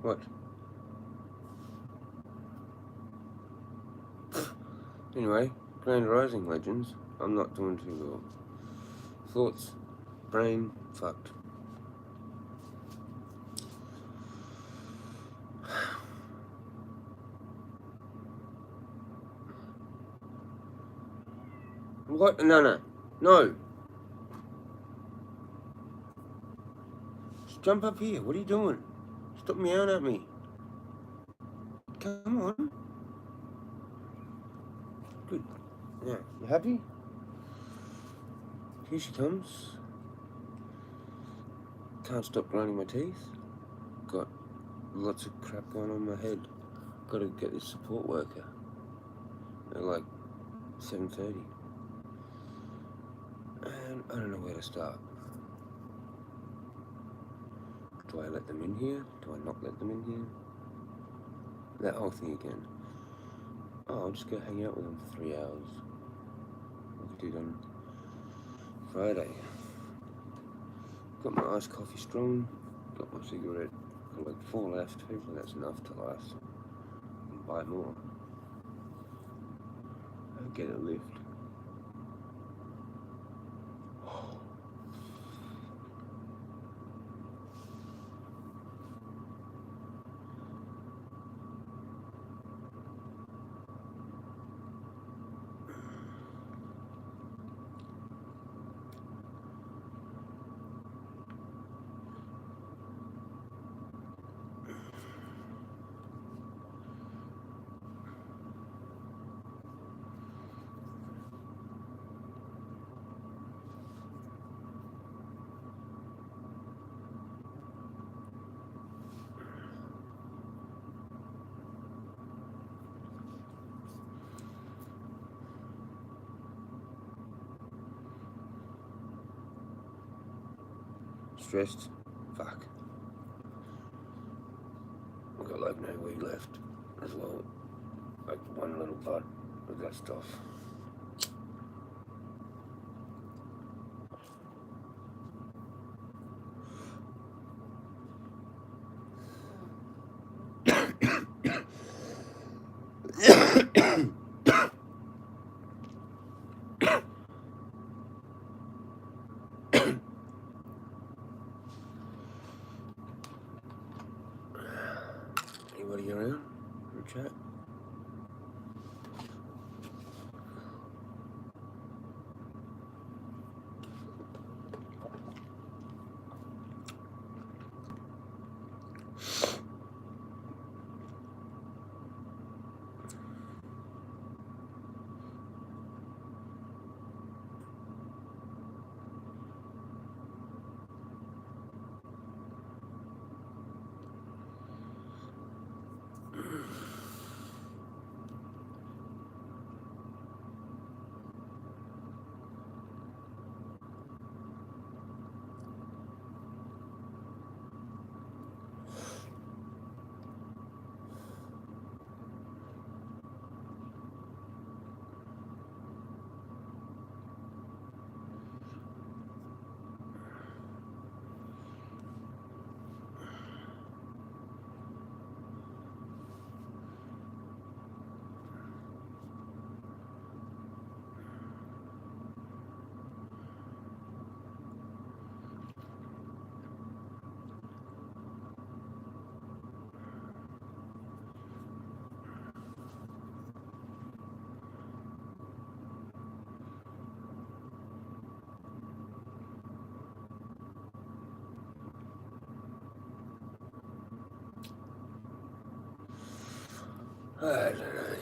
What? Anyway, Grand Rising legends. I'm not doing too well. Thoughts, brain, fucked. What? No. Just jump up here. What are you doing? Stop meowing at me. Come on. Good. Yeah. You happy? Here she comes. Can't stop grinding my teeth. Got lots of crap going on in my head. Got to get this support worker at like 7:30. And I don't know where to start. Do I let them in here? Do I not let them in here? That whole thing again. Oh, I'll just go hang out with them for 3 hours. Like I did on Friday. Got my iced coffee strong. Got my cigarette. Got like 4 left. Hopefully that's enough to last. And buy more. I'll get a lift. Stressed? Fuck. I've got like no weed left as well. Like one little bud of that stuff. Anybody around for a chat? I don't know.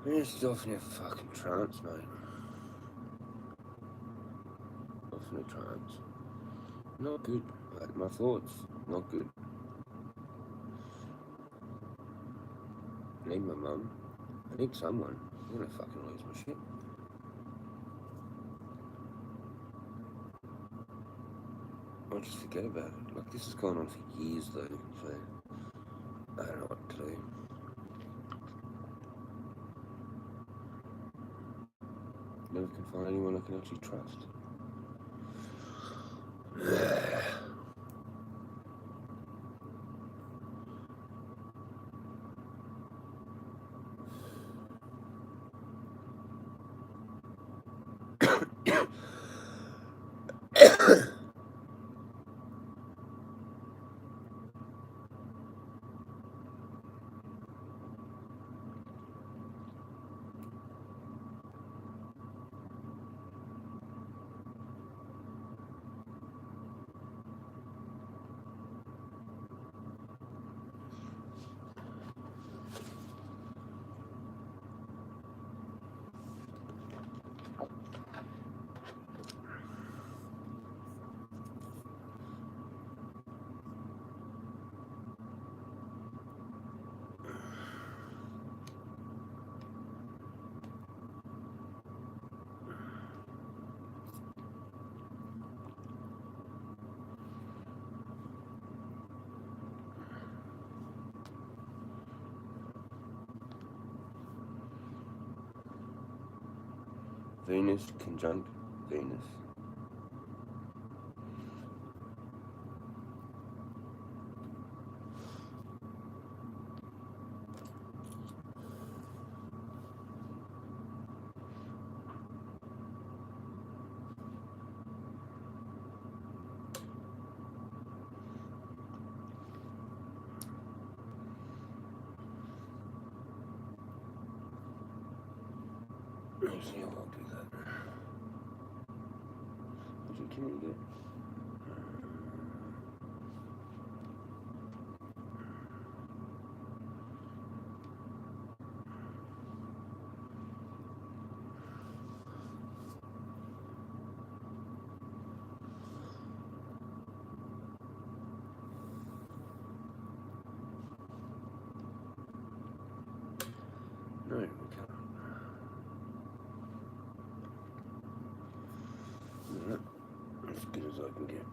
It's off in a fucking trance, mate. Off in a trance. Not good. Like, my thoughts, not good. I need my mum. I need someone. I'm gonna fucking lose my shit. I'll just forget about it. Like, this has gone on for years, though, so I don't know what to do. Never can find anyone I can actually trust. Venus conjunct Venus. Actually, I won't do that. Would you communicate? No, we can't. No, as good as I can get.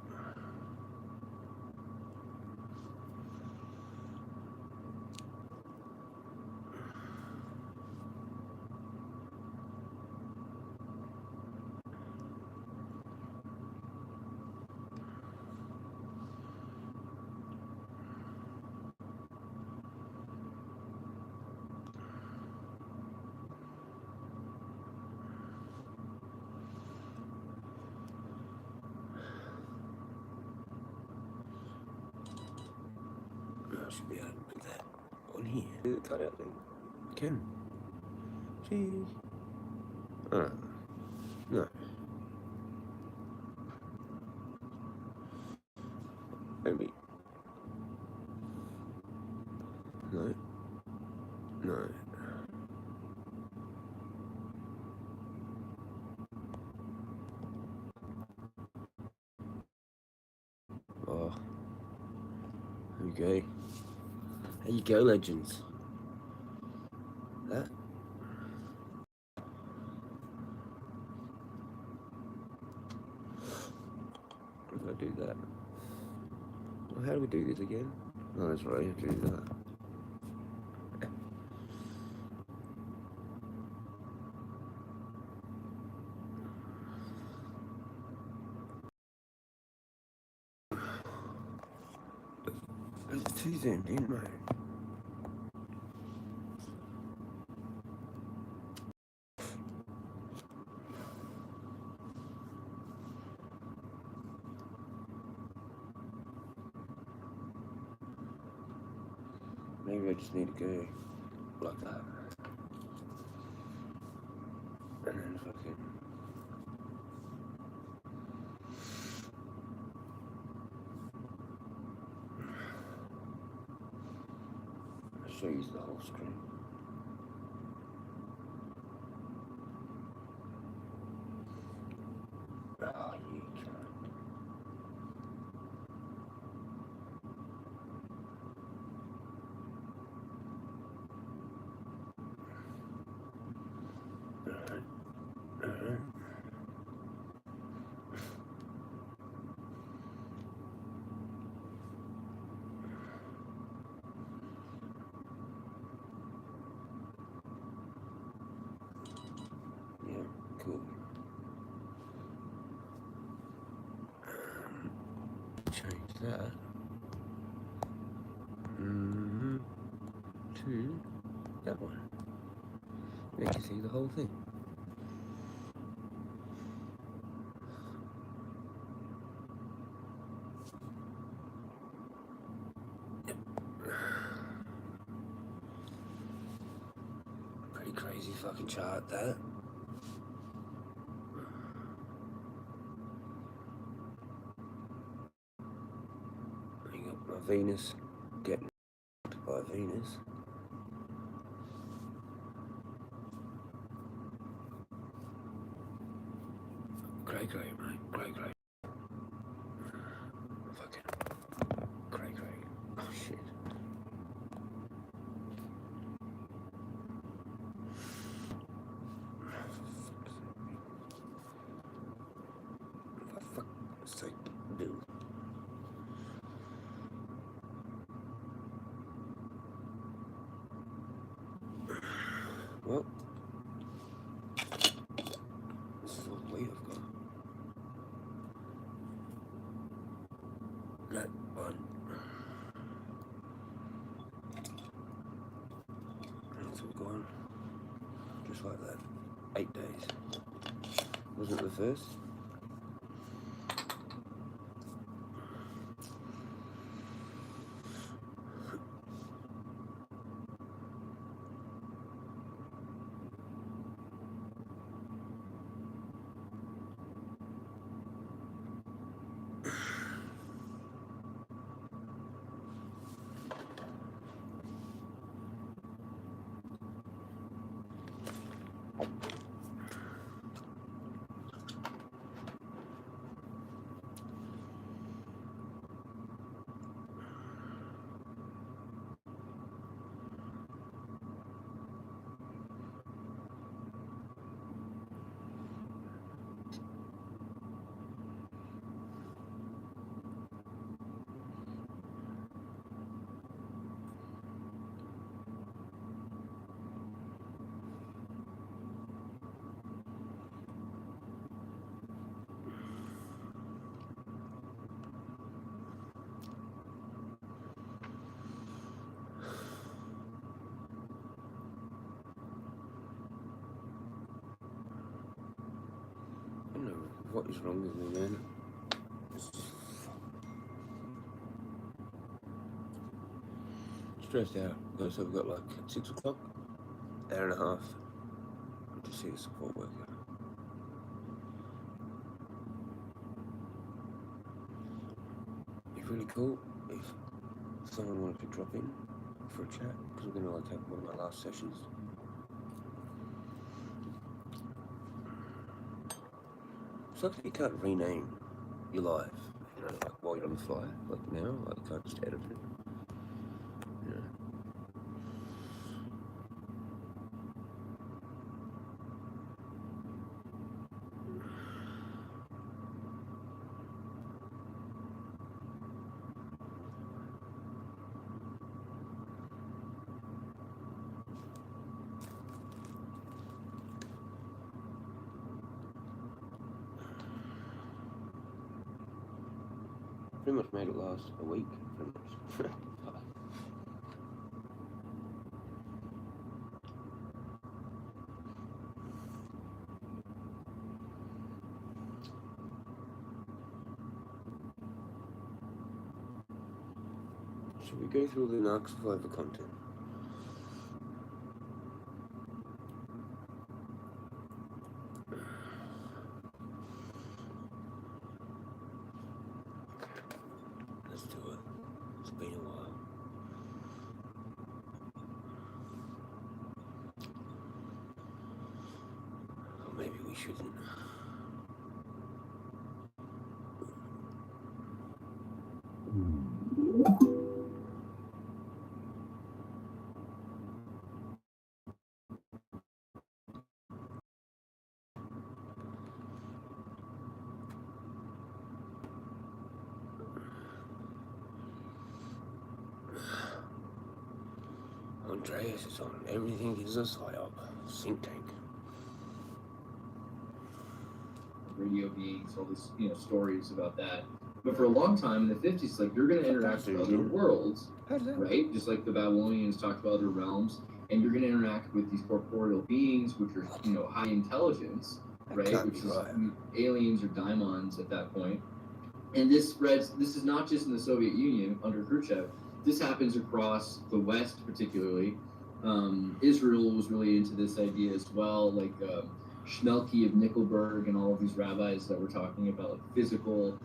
I should be able to put that on here. Do the cutout thing. Can. Jeez. No. Maybe. No. No. Oh. Okay. There you go, legends. That. How do I do that? Well, how do we do this again? Oh, that's right, you have to do that. It's too zoomed in, mate. Maybe I just need to go like that. And then fucking. I'll show you the whole screen. Oh, you can't. Alright. Alright. Yeah, cool. Change that. To that one. You can see the whole thing. Pretty crazy fucking chart, that. You got my Venus getting by Venus. Great, mate. Great. Fucking great. Oh shit. For fuck's sake, dude. Well, this is all the weight I've got. That one. That's all gone. Just like that. 8 days. Wasn't the first. I don't know what is wrong with me, man. It's just stressed out. So we've got like 6 o'clock, hour and a half to see a support worker. It's really cool if someone wanted to drop in for a chat, because we're going to like have one of my last sessions. Sucks that you can't rename your life, you know, like while you're on the fly, like now, like you can't just edit it. You know. Pretty much made it last a week, pretty much. Should we go through the Narc Survivor content? Let's do it. It's been a while. Or maybe we shouldn't. Atreus is on. Everything is a psyop. Think tank. Radio beings, all these stories about that. But for a long time in the 50s, like you're going to interact with other worlds, right? Just like the Babylonians talked about other realms, and you're going to interact with these corporeal beings, which are high intelligence, right? Which is aliens or daimons at that point. And this spreads. This is not just in the Soviet Union under Khrushchev. This happens across the West, particularly. Israel was really into this idea as well, like Schmelke of Nickelberg and all of these rabbis that were talking about like physical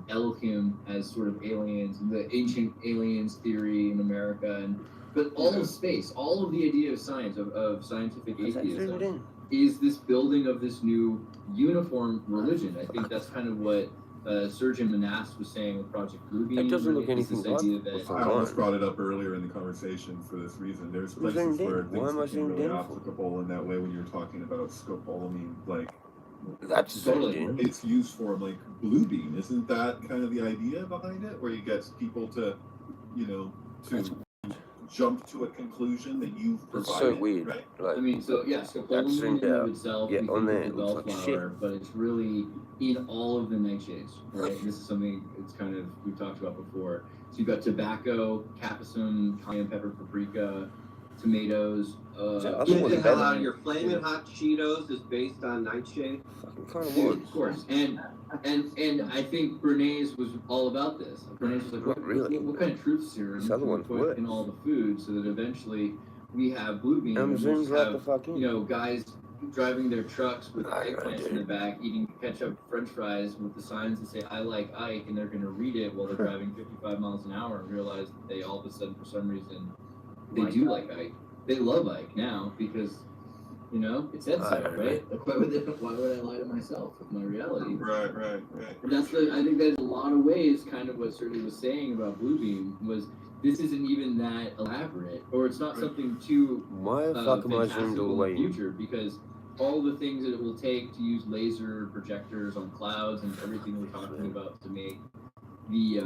Elohim as sort of aliens, and the ancient aliens theory in America, but all of space, all of the idea of science, of scientific atheism, is this building of this new uniform religion. I think that's kind of what Surgeon Manas was saying with Project Bluebeam. It doesn't look anything like I almost brought it up earlier in the conversation for this reason. There's places where things become really applicable in that way when you're talking about scopolamine, like that's totally. It's used for like Bluebeam. Isn't that kind of the idea behind it, where you get people to, jump to a conclusion that you've provided? It's so weird, right? Like, I mean, scopolamine in of itself, on there, it looks bellflower, like shit. but it's really in all of the nightshades, right? This is something it's kind of we've talked about before. So you've got tobacco, capsicum, cayenne pepper, paprika, tomatoes. Get the hell out of your flaming hot Cheetos is based on nightshade. Fucking kind of course, and I think Bernays was all about this. Bernays was like, what kind of truth serum can we put in all the food so that eventually we have Bluebeam and we'll have, guys driving their trucks with eggplants in the back, eating ketchup French fries with the signs that say "I like Ike," and they're going to read it while they're driving 55 miles an hour and realize that they all of a sudden, for some reason, they do like Ike. They love Ike now because, it said so, right? Like, why would I lie to myself with my reality? Right. And I think there's a lot of ways, kind of what Sergey was saying about Bluebeam was this isn't even that elaborate, or it's not something too fantastical in the future, because all the things that it will take to use laser projectors on clouds and everything we're talking about to make the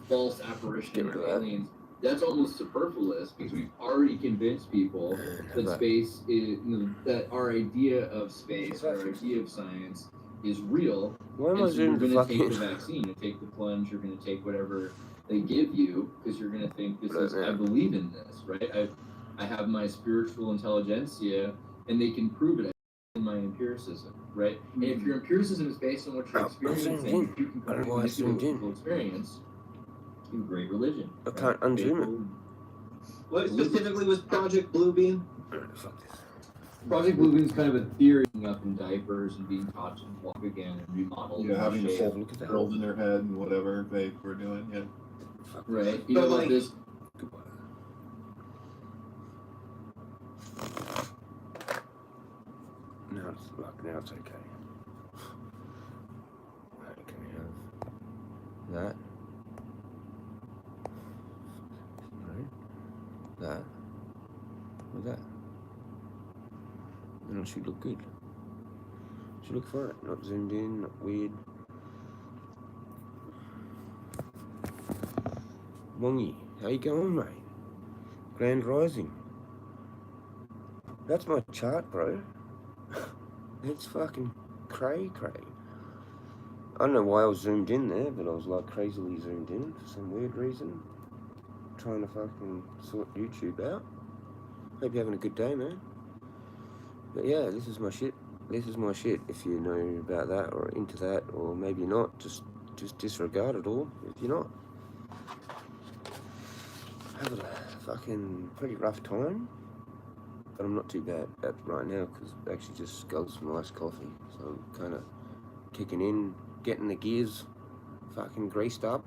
false apparition of aliens, that's almost superfluous, because we've already convinced people that space is, that our idea of space, our idea of science is real. And so you're going to take the vaccine, you take the plunge, you're going to take whatever they give you, because you're going to think I believe in this, right? I have my spiritual intelligentsia, and they can prove it in my empiricism, right? And if your empiricism is based on what you're experiencing, you can kind of manipulate people's experience. Great religion. I can't unzoom it. What specifically was Project Bluebeam? Fuck this. Project Bluebeam is kind of a theory up in diapers and being taught to walk again and remodel. Yeah, having the whole world in their head and whatever they were doing. Yeah. Right. You know, like this. Goodbye. Now it's okay. Right, can we have that? That with that, then it should look good. Should look for it, not zoomed in, not weird. Wongy, how you going, mate? Grand Rising. That's my chart, bro. It's fucking cray. I don't know why I was zoomed in there, but I was like crazily zoomed in for some weird reason. Trying to fucking sort YouTube out. Hope you're having a good day, man. But yeah, this is my shit. If you know about that or into that, or maybe not, just disregard it all if you're not. Having a fucking pretty rough time, but I'm not too bad at right now because I actually just sculled some nice coffee, so I'm kind of kicking in, getting the gears fucking greased up.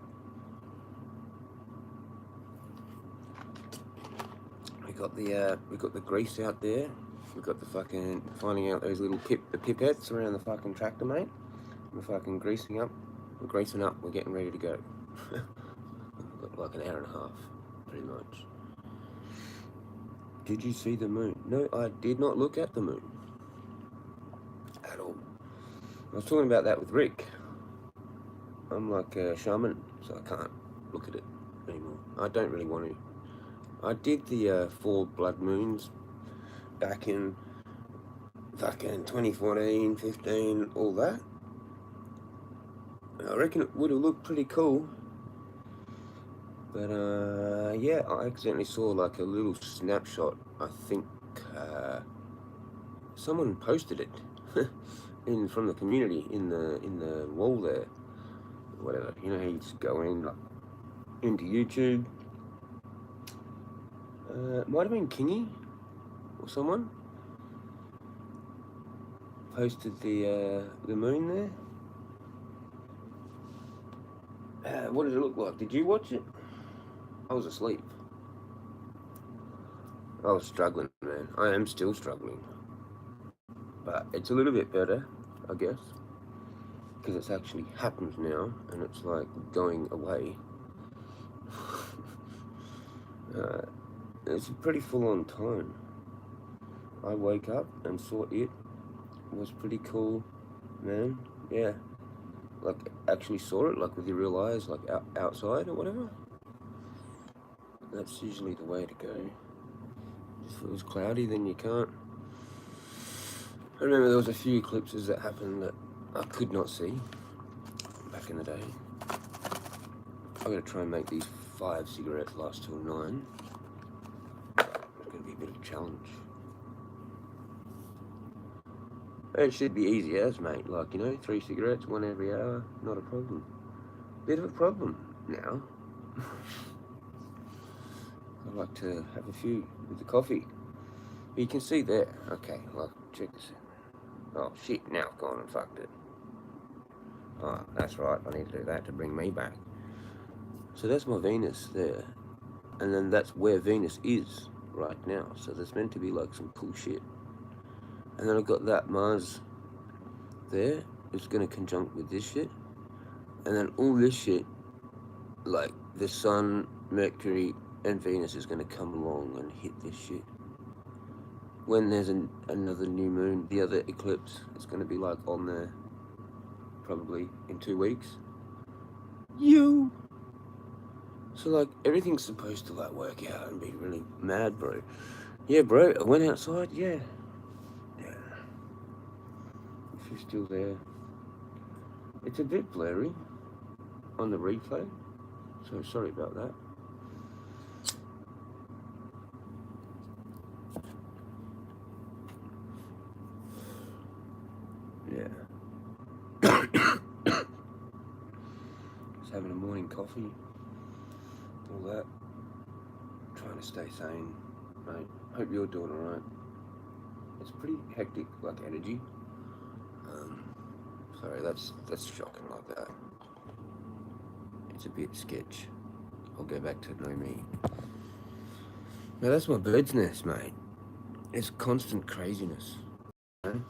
We got the grease out there. We got the fucking finding out those little pipettes around the fucking tractor, mate. We're fucking greasing up. We're getting ready to go. We've got like an hour and a half, pretty much. Did you see the moon? No, I did not look at the moon at all. I was talking about that with Rick. I'm like a shaman, so I can't look at it anymore. I don't really want to. I did the 4 blood moons back in fucking 2014, 15, all that. I reckon it would have looked pretty cool. But yeah, I accidentally saw like a little snapshot. I think someone posted it from the community in the wall there, whatever. You know how you just go in like, into YouTube. It might have been Kingy or someone posted the moon there. What did it look like? Did you watch it? I was asleep. I was struggling, man. I am still struggling. But it's a little bit better, I guess. Because it's actually happened now, and it's like going away. It's a pretty full-on time. I woke up and saw it. It was pretty cool, man. Yeah. Like, actually saw it, like with your real eyes, like outside or whatever. That's usually the way to go. If it was cloudy, then you can't. I remember there was a few eclipses that happened that I could not see back in the day. I'm going to try and make these 5 cigarettes last till 9. It's going to be a bit of a challenge. It should be easy as, mate. Like, you know, 3 cigarettes, 1 every hour, not a problem. Bit of a problem now. I like to have a few with the coffee. But you can see there. Okay, well, check this out. Oh, shit, now I've gone and fucked it. Oh, that's right, I need to do that to bring me back. So that's my Venus there. And then that's where Venus is right now. So there's meant to be like some cool shit. And then I've got that Mars there. It's going to conjunct with this shit. And then all this shit, like the Sun, Mercury, and Venus is going to come along and hit this shit. When there's another new moon, the other eclipse, it's going to be like on there probably in 2 weeks. So like everything's supposed to like work out and be really mad, bro. Yeah, bro, I went outside, yeah. If you're still there. It's a bit blurry on the replay, so sorry about that. Yeah. Just having a morning coffee, all that. Trying to stay sane, mate. Hope you're doing alright. It's pretty hectic, like energy. Sorry, that's shocking like that. It's a bit sketch. I'll go back to know me. Now that's my bird's nest, mate. It's constant craziness. You know?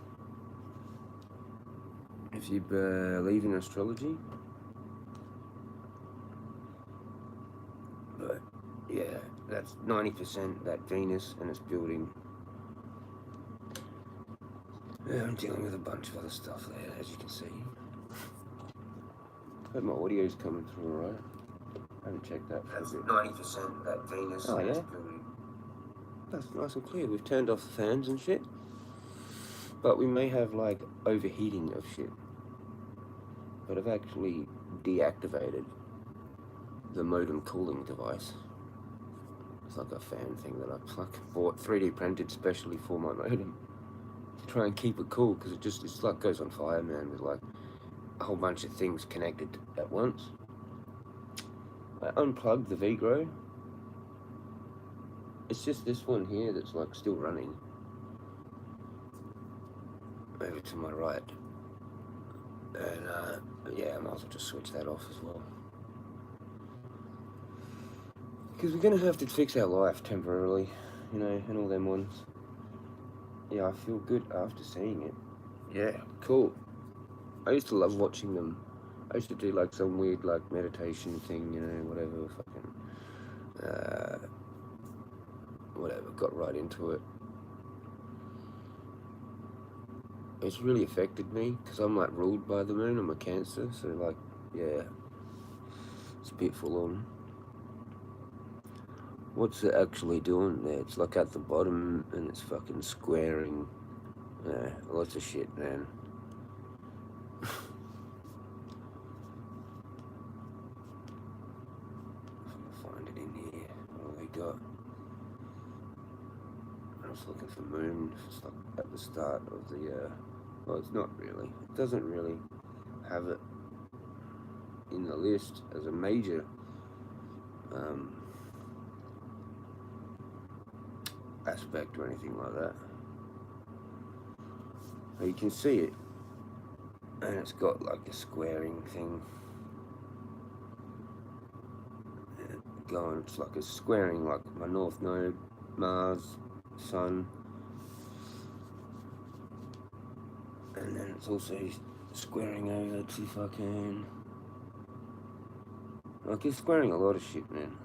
If you believe in astrology, but yeah, that's 90% that Venus and its building. Yeah, I'm dealing with a bunch of other stuff there, as you can see. Hope my audio's coming through alright. I haven't checked that for a bit. 90% that Venus and its building. That's nice and clear. We've turned off the fans and shit. But we may have like overheating of shit. But I've actually deactivated the modem cooling device. It's like a fan thing that I bought 3D printed specially for my modem. To try and keep it cool, because it's like goes on fire, man, with like a whole bunch of things connected at once. I unplugged the V-Grow. It's just this one here that's like still running. Over to my right. And yeah, I might as well just switch that off as well. Because we're going to have to fix our life temporarily, you know, and all them ones. Yeah, I feel good after seeing it. Yeah, cool. I used to love watching them. I used to do like some weird like meditation thing, you know, whatever, whatever, got right into it. It's really affected me, because I'm like ruled by the moon, I'm a Cancer, so like, yeah, it's a bit full on. What's it actually doing there? It's like at the bottom and it's fucking squaring. Yeah, lots of shit, man. Find it in here. What have we got? I was looking for moon. It's like at the start of the, well, it's not really. It doesn't really have it in the list as a major aspect or anything like that. But you can see it, and it's got like a squaring thing going. It's like a squaring, like my north node, Mars, Sun, and then it's also squaring over to fucking, like it's squaring a lot of shit, man.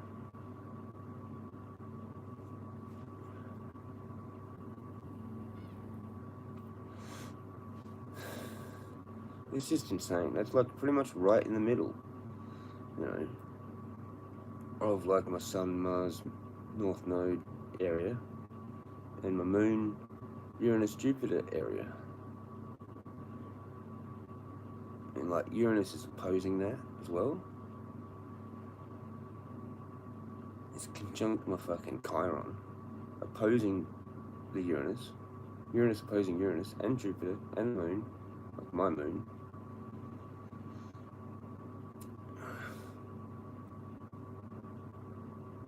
It's just insane. That's like pretty much right in the middle, you know, of like my Sun, Mars, North Node area, and my Moon, Uranus, Jupiter area. And like Uranus is opposing that as well. It's conjunct my fucking Chiron, opposing the Uranus. Uranus opposing Uranus and Jupiter and the Moon, like my Moon.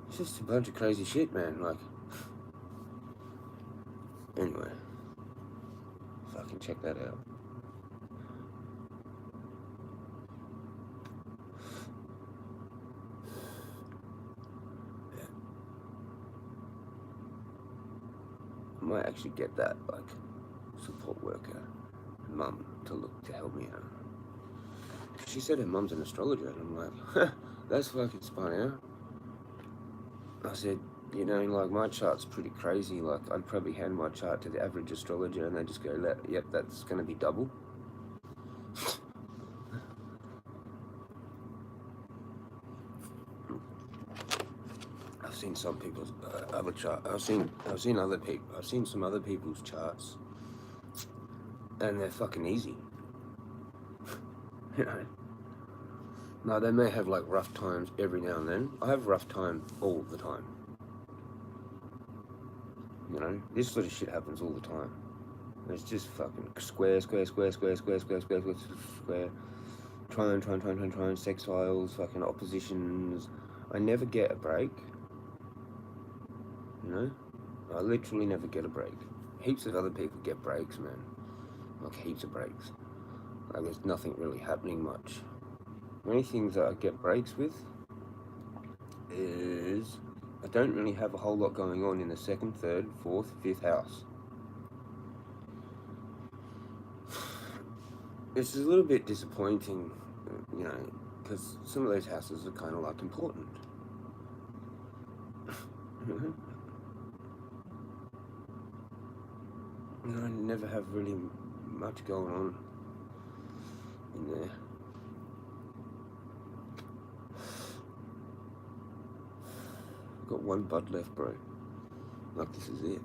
It's just a bunch of crazy shit, man. Like, anyway, fucking check that out. I might actually get that, like, support worker, mum, to help me out. She said her mum's an astrologer, and I'm like, huh, that's fucking spun out. I said, you know, like my chart's pretty crazy. Like I'd probably hand my chart to the average astrologer, and they just go, "Yep, that's going to be double." I've seen some people's other chart. I've seen other people. I've seen some other people's charts, and they're fucking easy. You know. Now they may have like rough times every now and then. I have rough time all the time. You know, this sort of shit happens all the time. It's just fucking square, trine, sextiles, fucking oppositions. I never get a break. You know? I literally never get a break. Heaps of other people get breaks, man. Like heaps of breaks. Like there's nothing really happening much. The only things that I get breaks with is I don't really have a whole lot going on in the second, third, fourth, fifth house. It's a little bit disappointing, you know, because some of those houses are kind of like important. You know, I never have really much going on in there. I've got one bud left, bro. Like, this is it.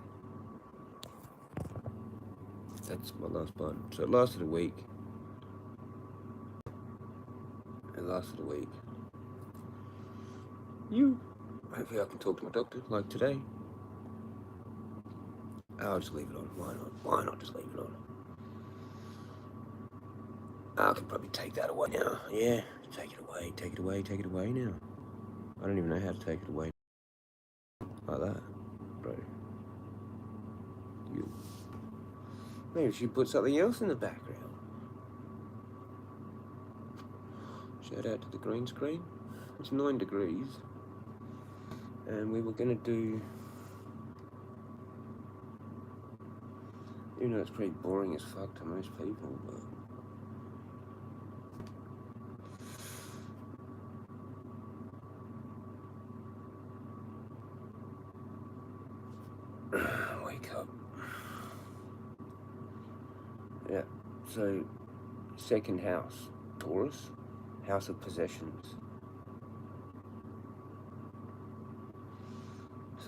That's my last bud. So it lasted a week. Hopefully I can talk to my doctor, like today. I'll just leave it on. Why not? Why not just leave it on? I can probably take that away now. Yeah, take it away now. I don't even know how to take it away. Like that, bro. Maybe she put something else in the background. Shout out to the green screen. It's 9 degrees. And we were going to do... You know, it's pretty boring as fuck to most people, but... Wake up. Yeah, so second house, Taurus, house of possessions.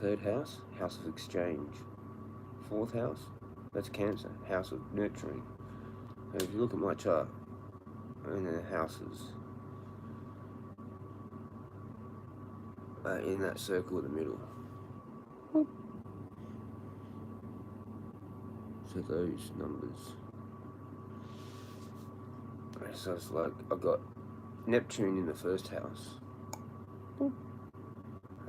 third house, house of exchange. Fourth house, that's Cancer, house of nurturing. So if you look at my chart, and the houses in that circle in the middle. So those numbers. So it's like I've got Neptune in the first house,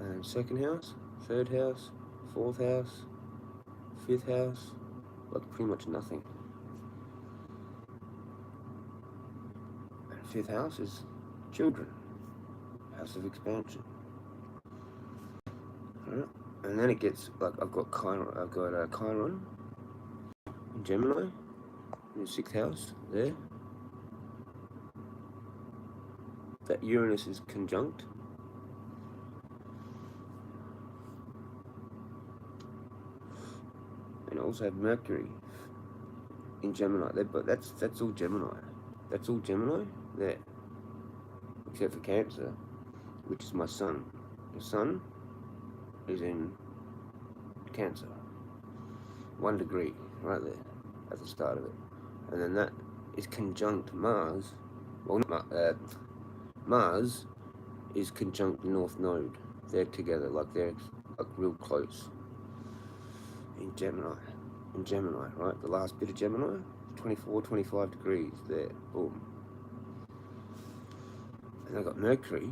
and second house, third house, fourth house, fifth house, like pretty much nothing. And fifth house is children, house of expansion. Alright. And then it gets like I've got Chiron in Gemini in the sixth house there. That Uranus is conjunct. And I also have Mercury in Gemini. But that's all Gemini. That's all Gemini there. Except for Cancer, which is my sun. The sun is in Cancer. 1 degree, right there, at the start of it. And then that is conjunct Mars. Well, not Mars is conjunct North Node. They're together, they're real close. In Gemini, right? The last bit of Gemini, 24, 25 degrees there, boom. And I've got Mercury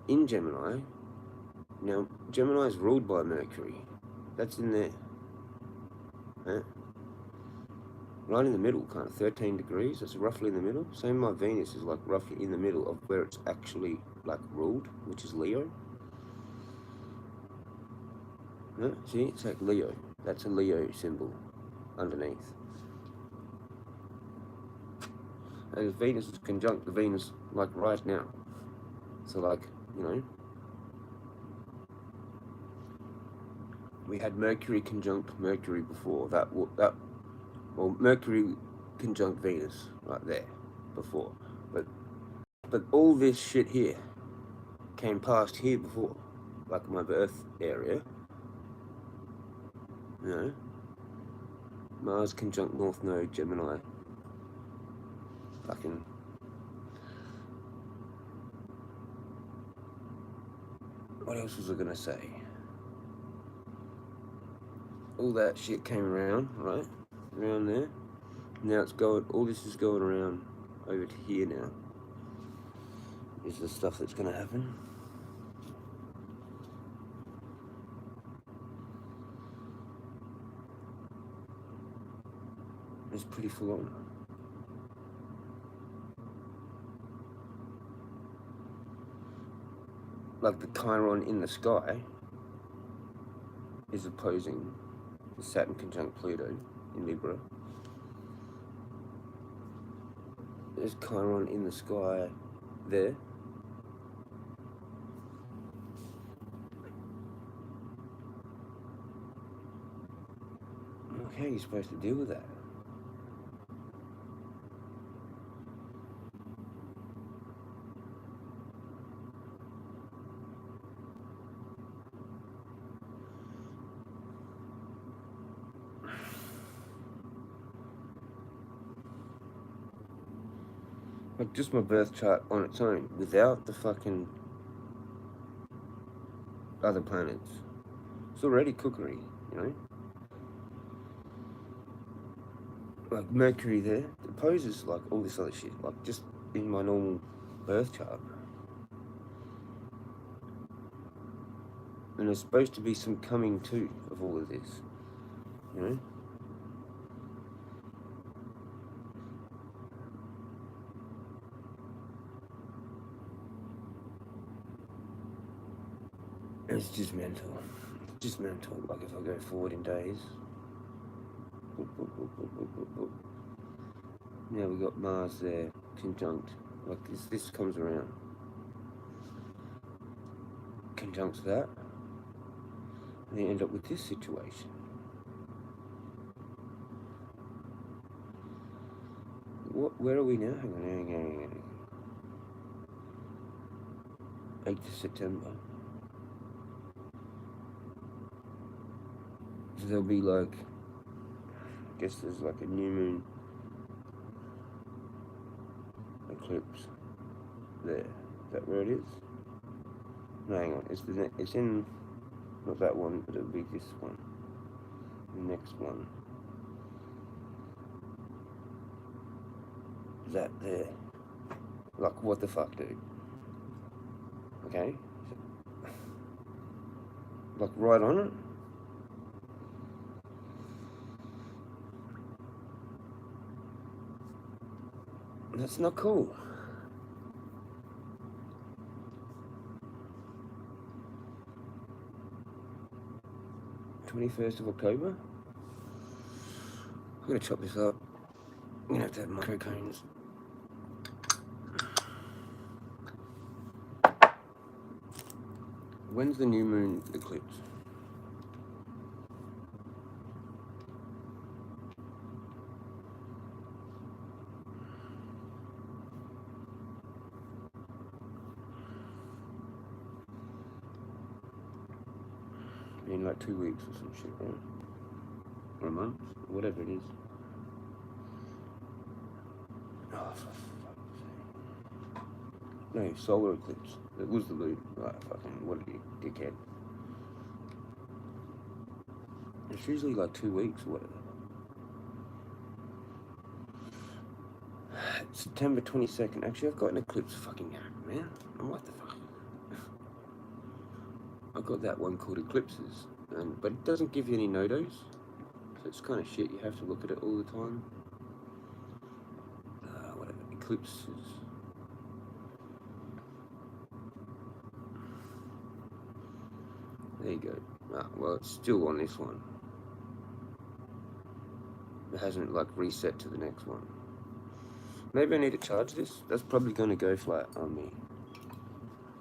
in Gemini. Now, Gemini is ruled by Mercury. That's in there. Huh? Right in the middle, kind of 13 degrees, that's roughly in the middle. Same my Venus is roughly in the middle of where it's actually ruled, which is Leo. Huh? See, it's like Leo. That's a Leo symbol underneath. And Venus is conjunct the Venus right now. So we had Mercury conjunct Mercury before. Mercury conjunct Venus right there before. But all this shit here came past here before, like my birth area. You know, Mars conjunct North Node, Gemini. Fucking. What else was I gonna say? All that shit came around, right? Around there. Now it's going, all this is going around over to here now. Is the stuff that's gonna happen. It's pretty full on. Like the Chiron in the sky is opposing the Saturn conjunct Pluto in Libra. There's Chiron in the sky there. Okay, you're supposed to deal with that. Like just my birth chart on its own, without the fucking other planets. It's already cookery, you know? Like Mercury there, it opposes all this other shit, just in my normal birth chart. And there's supposed to be some coming too of all of this, you know? It's just mental. Just mental. Like if I go forward in days. Now we got Mars there, conjunct. Like this comes around. Conjuncts that. And you end up with this situation. Where are we now? Hang on. 8th of September. there'll be like, I guess there's like a new moon eclipse there. Is that where it is? No, hang on. It's in, not that one, but it'll be this one. The next one. That there. Like, what the fuck, dude? Okay? Like, right on it? That's not cool. "21st of October? I'm gonna chop this up. I'm gonna have to have micro cones. When's the new moon eclipse? In like 2 weeks or some shit, right? Or a month, whatever it is. Oh, for fuck's sake. No, solar eclipse. It was the moon. Right, fucking, what are you, dickhead? It's usually like 2 weeks or whatever. September 22nd. Actually, I've got an eclipse fucking app, man. What the fuck? I've got that one called Eclipses, but it doesn't give you any nodos, so it's kind of shit. You have to look at it all the time. Whatever, Eclipses. There you go. Well, it's still on this one. It hasn't like reset to the next one. Maybe I need to charge this. That's probably going to go flat on me.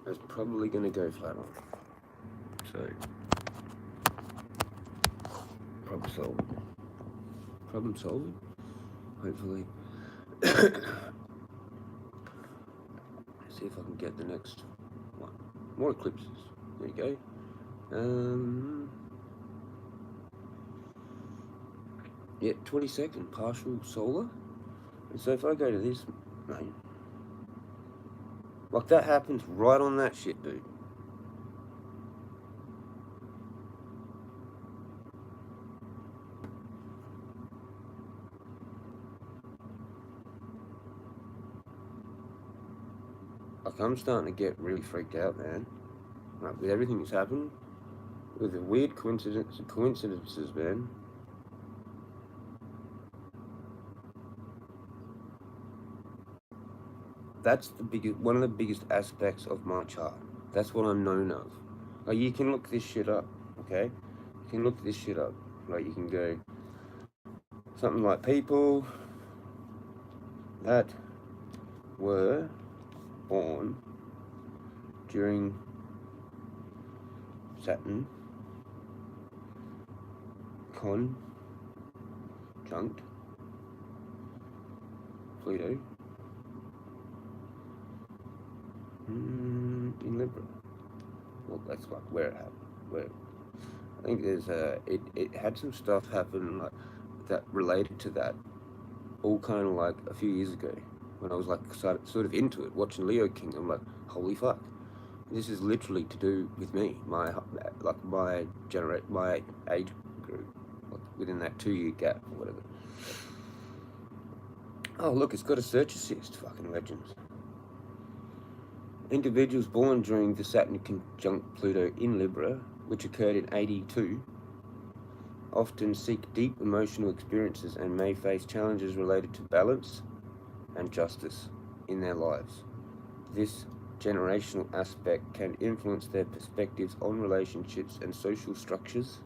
That's probably going to go flat on me. So, problem solved. Problem solved? Hopefully. See if I can get the next one. More eclipses. There you go. Yeah, 22nd, partial solar. And so if I go to this, mate, like that happens right on that shit, dude. Like, I'm starting to get really freaked out, man. Like, with everything that's happened, with the weird coincidences, man. That's one of the biggest aspects of my chart. That's what I'm known of. Like, you can look this shit up, okay? You can look this shit up. Like, you can go something like people that were born during Saturn conjunct Pluto in Libra. Well, that's like where it happened. Where I think there's it had some stuff happen like that related to that, all kind of like a few years ago when I was like sort of into it, watching Leo King. I'm like, holy fuck, this is literally to do with me, my age group, like within that 2-year gap or whatever. Oh look, it's got a search assist. Fucking legends. Individuals born during the Saturn conjunct Pluto in Libra, which occurred in 82, often seek deep emotional experiences and may face challenges related to balance and justice in their lives. This generational aspect can influence their perspectives on relationships and social structures.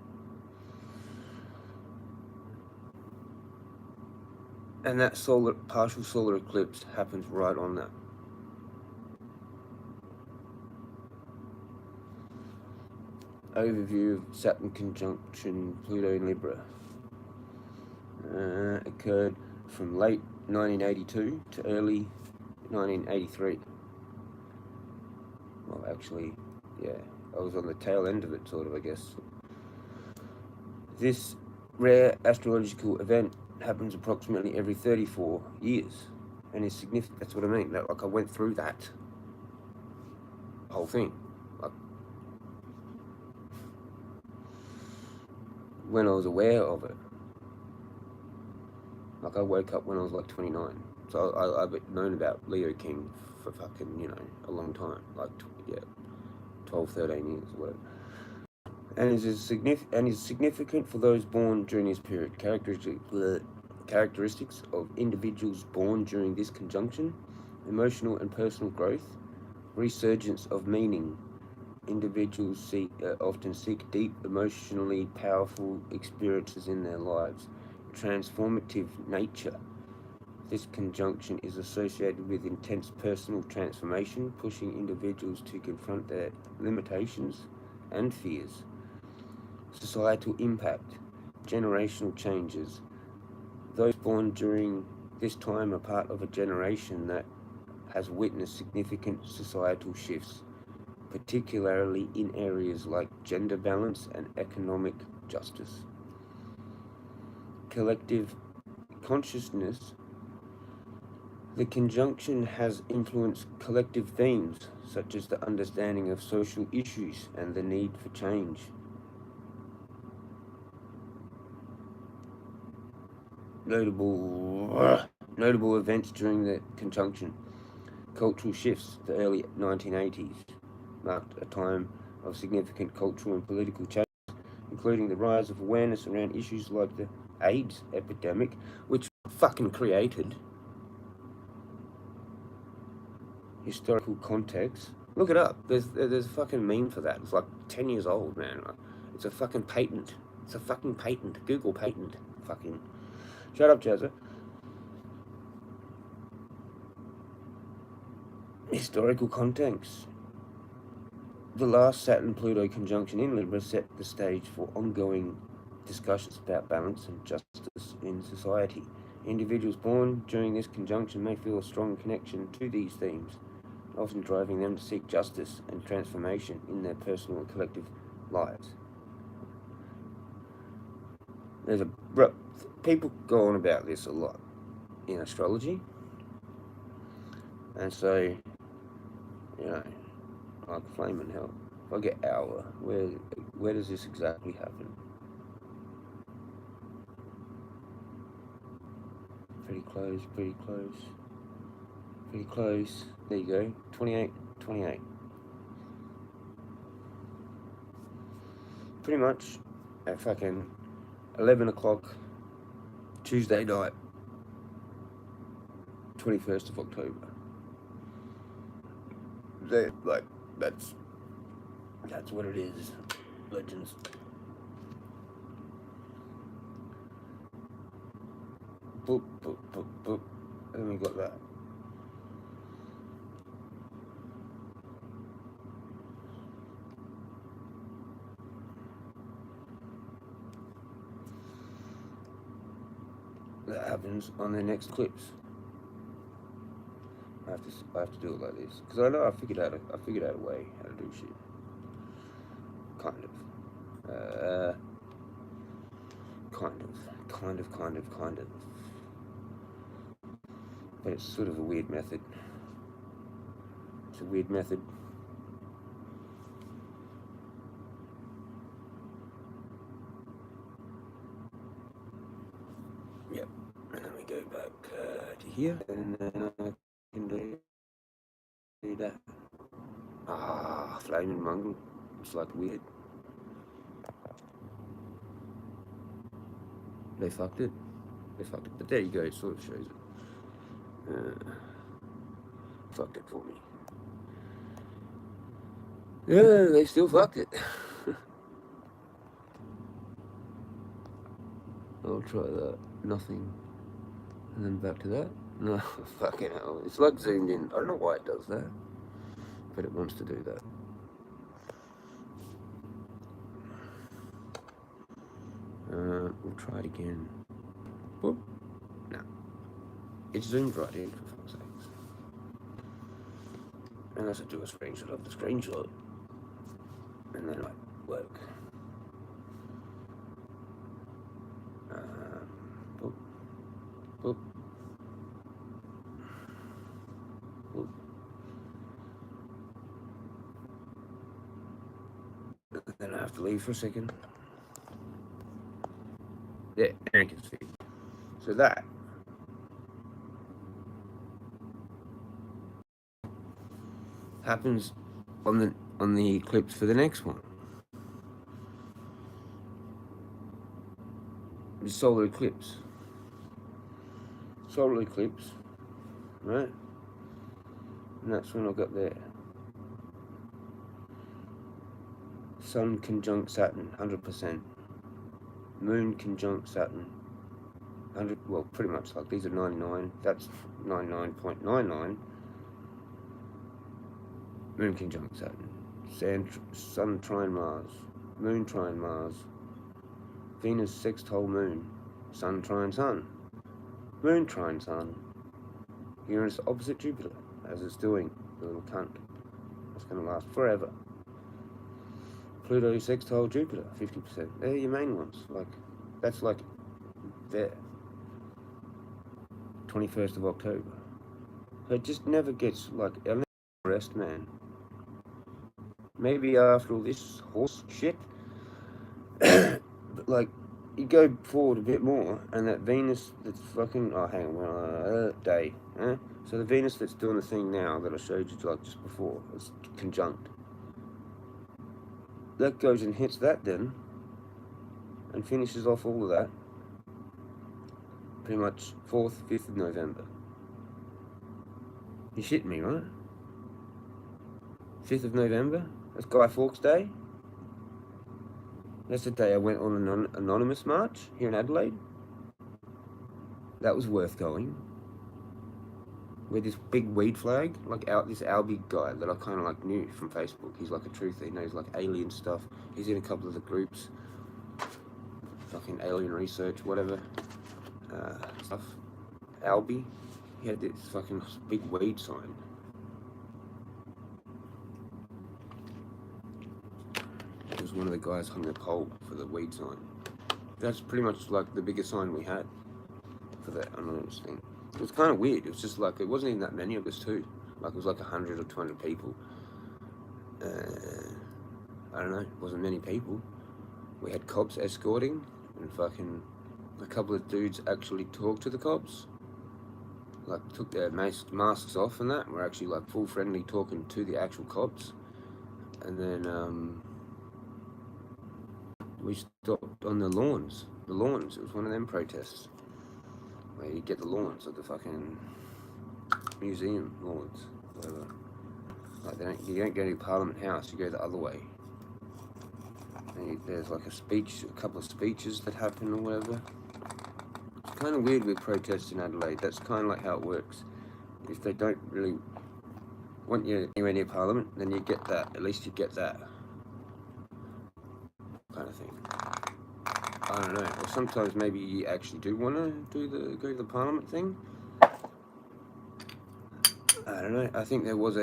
And that partial solar eclipse happens right on that. Overview of Saturn conjunction Pluto in Libra. Occurred from late 1982 to early 1983. Well, actually, yeah, I was on the tail end of it, sort of, I guess. This rare astrological event happens approximately every 34 years and is significant. That's what I mean. Like I went through that whole thing. Like when I was aware of it. Like I woke up when I was like 29. So I've known about Leo King for fucking, you know, a long time. Like, 12, 13 years or whatever. And is significant for those born during this period. Characteristics of individuals born during this conjunction: emotional and personal growth, resurgence of meaning. Individuals often seek deep, emotionally powerful experiences in their lives. Transformative nature. This conjunction is associated with intense personal transformation, pushing individuals to confront their limitations and fears. Societal impact. Generational changes. Those born during this time are part of a generation that has witnessed significant societal shifts, particularly in areas like gender balance and economic justice. Collective consciousness. The conjunction has influenced collective themes, such as the understanding of social issues and the need for change. Notable events during the conjunction. Cultural shifts. The early 1980s marked a time of significant cultural and political change, including the rise of awareness around issues like the AIDS epidemic, which fucking created. Historical context. Look it up. There's a fucking meme for that. It's like 10 years old, man. It's a fucking patent. It's a fucking patent. Google patent. Fucking. Shut up, Jezza. Historical context. The last Saturn-Pluto conjunction in Libra set the stage for ongoing discussions about balance and justice in society. Individuals born during this conjunction may feel a strong connection to these themes, often driving them to seek justice and transformation in their personal and collective lives. People go on about this a lot in astrology, and so, you know, like flaming hell. If I get hour, where does this exactly happen? Pretty close. There you go. 28. Pretty much at fucking 11 o'clock Tuesday night, 21st of October. That's what it is. Legends. Boop. And we got that. That happens on the next clips. I have to do it like this because I know I figured out a way how to do shit. Kind of. But it's sort of a weird method. It's a weird method. Yep. And then we go back to here, and then I can do that. Flaming mongrel. It's like weird. They fucked it. But there you go. It sort of shows it. Fucked it for me. Yeah, they still fucked it. I'll try that. Nothing. And then back to that. No, fucking hell. It's like zoomed in. I don't know why it does that. But it wants to do that. We'll try it again. Whoop. No. It zoomed right in, for fuck's sakes. Unless I do a screenshot of the screenshot. And then it might work. Oop. Oop. Then I have to leave for a second. Yeah, now you can see. So that happens on the eclipse for the next one. The solar eclipse. Solar eclipse, right? And that's when I got there. Sun conjunct Saturn, 100%. Moon conjunct Saturn, 100. Well, pretty much like these are 99. That's 99.99. Moon conjunct Saturn. Sun trine Mars. Moon trine Mars. Venus sextile Moon. Sun trine Sun. Moon trine Sun. Uranus opposite Jupiter, as it's doing, the little cunt. It's going to last forever. Pluto sextile Jupiter, 50%. They're your main ones. Like, that's like there. 21st of October. It just never gets like rest, man. Maybe after all this horse shit, but like you go forward a bit more, and that Venus that's fucking day, huh? So the Venus that's doing the thing now that I showed you like just before, it's conjunct. That goes and hits that then, and finishes off all of that. Pretty much 4th, 5th of November. You shitting me, right? 5th of November? That's Guy Fawkes Day. That's the day I went on an anonymous march here in Adelaide. That was worth going. With this big weed flag, like this Albie guy that I kind of like knew from Facebook. He's like a truther, he knows like alien stuff. He's in a couple of the groups. Fucking alien research, whatever. Stuff. Albie. He had this fucking big weed sign. It was one of the guys hung a pole for the weed sign. That's pretty much like the biggest sign we had for that anonymous thing. It was kind of weird. It was just like, it wasn't even that many of us too. Like it was like 100 or 200 people. I don't know, it wasn't many people. We had cops escorting, and fucking a couple of dudes actually talked to the cops. Like took their masks off and that. We're actually like full friendly talking to the actual cops. And then we stopped on the lawns. The lawns, it was one of them protests. Where you get the lawns of the fucking museum lawns, whatever. Like you don't go to Parliament House, you go the other way. And there's like a couple of speeches that happen or whatever. It's kind of weird with protests in Adelaide. That's kind of like how it works. If they don't really want you anywhere near Parliament, then you get that. At least you get that kind of thing. I don't know. Or sometimes maybe you actually do want to go to the Parliament thing. I don't know. I think there was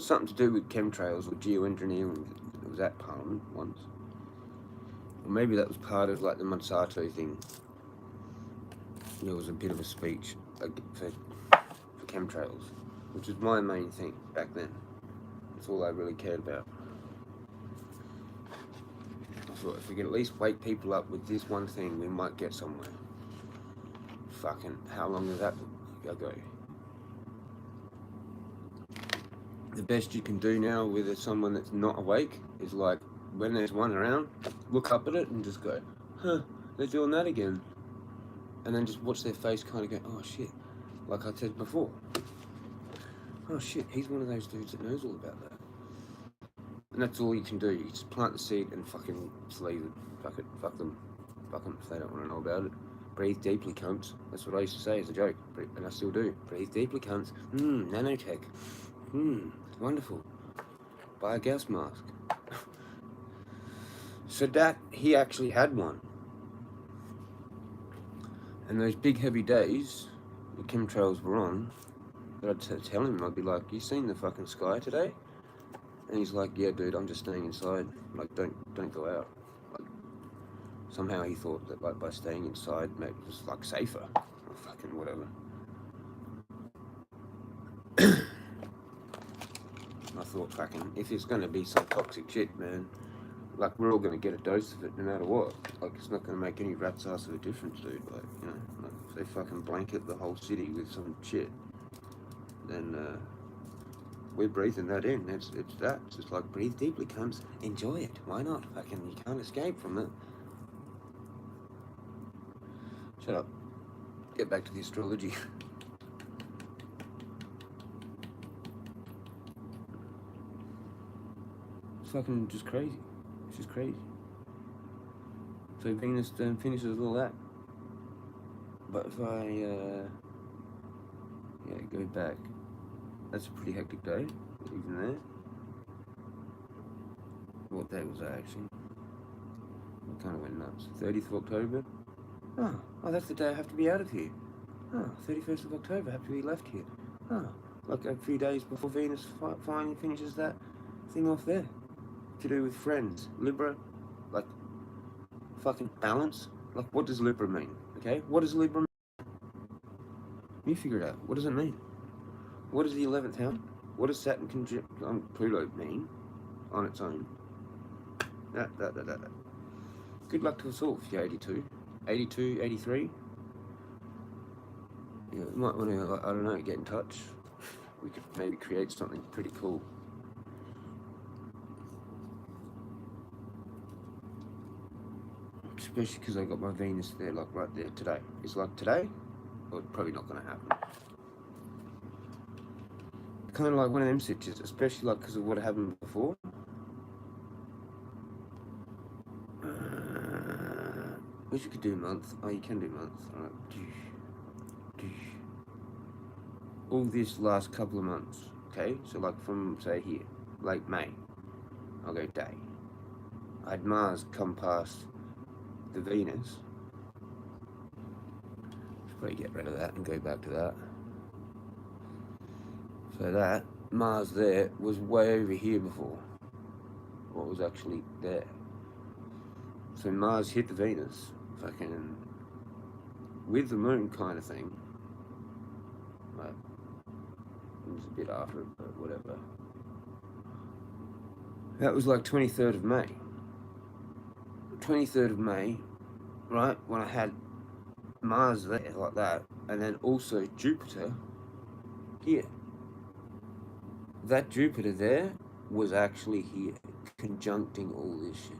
something to do with chemtrails or geoengineering. It was at Parliament once. Or maybe that was part of like the Monsanto thing. There was a bit of a speech like, for chemtrails, which was my main thing back then. That's all I really cared about. I thought if we could at least wake people up with this one thing, we might get somewhere. Fucking, how long did that ago? The best you can do now with someone that's not awake is like, when there's one around, look up at it and just go, huh, they're doing that again. And then just watch their face kind of go, oh shit, like I said before. Oh shit, he's one of those dudes that knows all about that. And that's all you can do. You just plant the seed and fucking leave it. Fuck it, fuck them if they don't want to know about it. Breathe deeply, cunts. That's what I used to say as a joke, and I still do. Breathe deeply, cunts. Nanotech. Wonderful. Buy a gas mask. So that, he actually had one. And those big heavy days, the chemtrails were on, but I'd tell him, I'd be like, you seen the fucking sky today? And he's like, yeah dude, I'm just staying inside. Like, don't go out. Like, Somehow he thought that like by staying inside maybe it was like safer or fucking whatever. I thought fucking if it's gonna be some toxic shit, man, like we're all gonna get a dose of it no matter what. Like it's not gonna make any rat's ass of a difference, dude. Like, you know, like if they fucking blanket the whole city with some shit, then we're breathing that in. It's that. It's just like breathe deeply, cunts. Enjoy it. Why not? Fucking you can't escape from it. Shut up. Get back to the astrology. It's fucking just crazy. It's just crazy. So Venus then finishes all that. But if I go back, that's a pretty hectic day, even there. What day was that actually? I kind of went nuts. 30th of October? Oh, that's the day I have to be out of here. Oh, 31st of October, I have to be left here. Oh, like a few days before Venus finally finishes that thing off there. To do with friends. Libra, like, fucking balance. Like, what does Libra mean? Okay? What does Libra mean? You figure it out. What does it mean? What is the 11th house? What does Saturn conjunct Pluto mean on its own? That. Good luck to us all if you're 82. 82, 83. You might want to, I don't know, get in touch. We could maybe create something pretty cool. Especially because I got my Venus there, like right there today. It's like today, well, probably not going to happen. Kind of like one of them situations, especially like because of what happened before. Wish you could do a month. Oh, you can do months. All this last couple of months, okay? So like from, say, here, late May, I'll go day. I had Mars come past the Venus. Should probably get rid of that and go back to that. So that, Mars there, was way over here before. What was actually there. So Mars hit the Venus, fucking, with the moon kind of thing. Like, it was a bit after it, but whatever. That was like 23rd of May. 23rd of May, right, when I had Mars there, like that, and then also Jupiter here. That Jupiter there was actually here, conjuncting all this shit.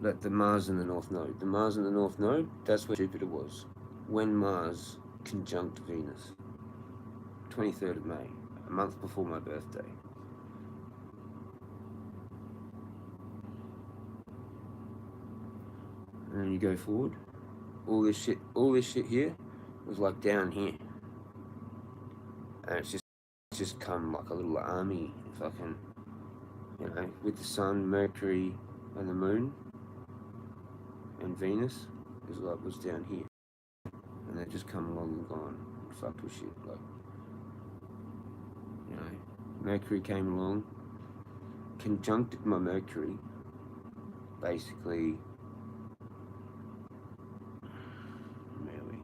Like the Mars in the North Node. The Mars in the North Node, that's where Jupiter was, when Mars conjunct Venus. 23rd of May, a month before my birthday. And then you go forward, all this shit here was like down here. And it's just come like a little army, fucking, you know, with the Sun, Mercury, and the Moon, and Venus, was down here. And they just come along and gone, and fucked with shit, like, you know, Mercury came along, conjuncted my Mercury, basically. Really,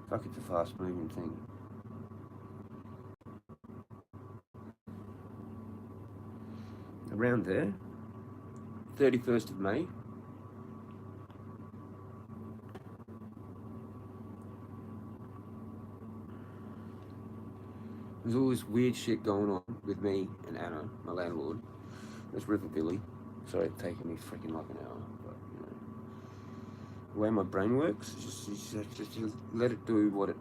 fuck, it's a fast moving thing. Around there, 31st of May, there's all this weird shit going on with me and Anna, my landlord. That's River Billy. Sorry, it's taken me freaking like an hour, but you know, the way my brain works, just let it do what it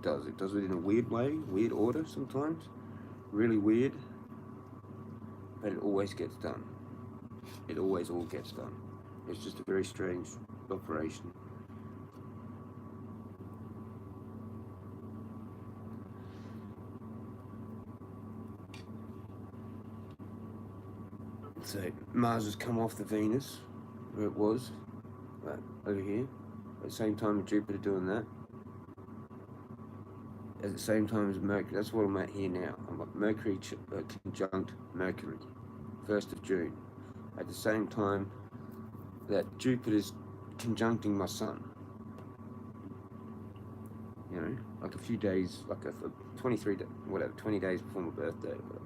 does. It does it in a weird way, weird order sometimes, really weird, but it always gets done. It always all gets done. It's just a very strange operation. So Mars has come off the Venus, where it was, right, over here. At the same time as Jupiter doing that. At the same time as Mercury. That's what I'm at here now. I'm at Mercury conjunct Mercury, 1st of June. At the same time that Jupiter's conjuncting my sun. You know, like a few days, like 20 days before my birthday or whatever.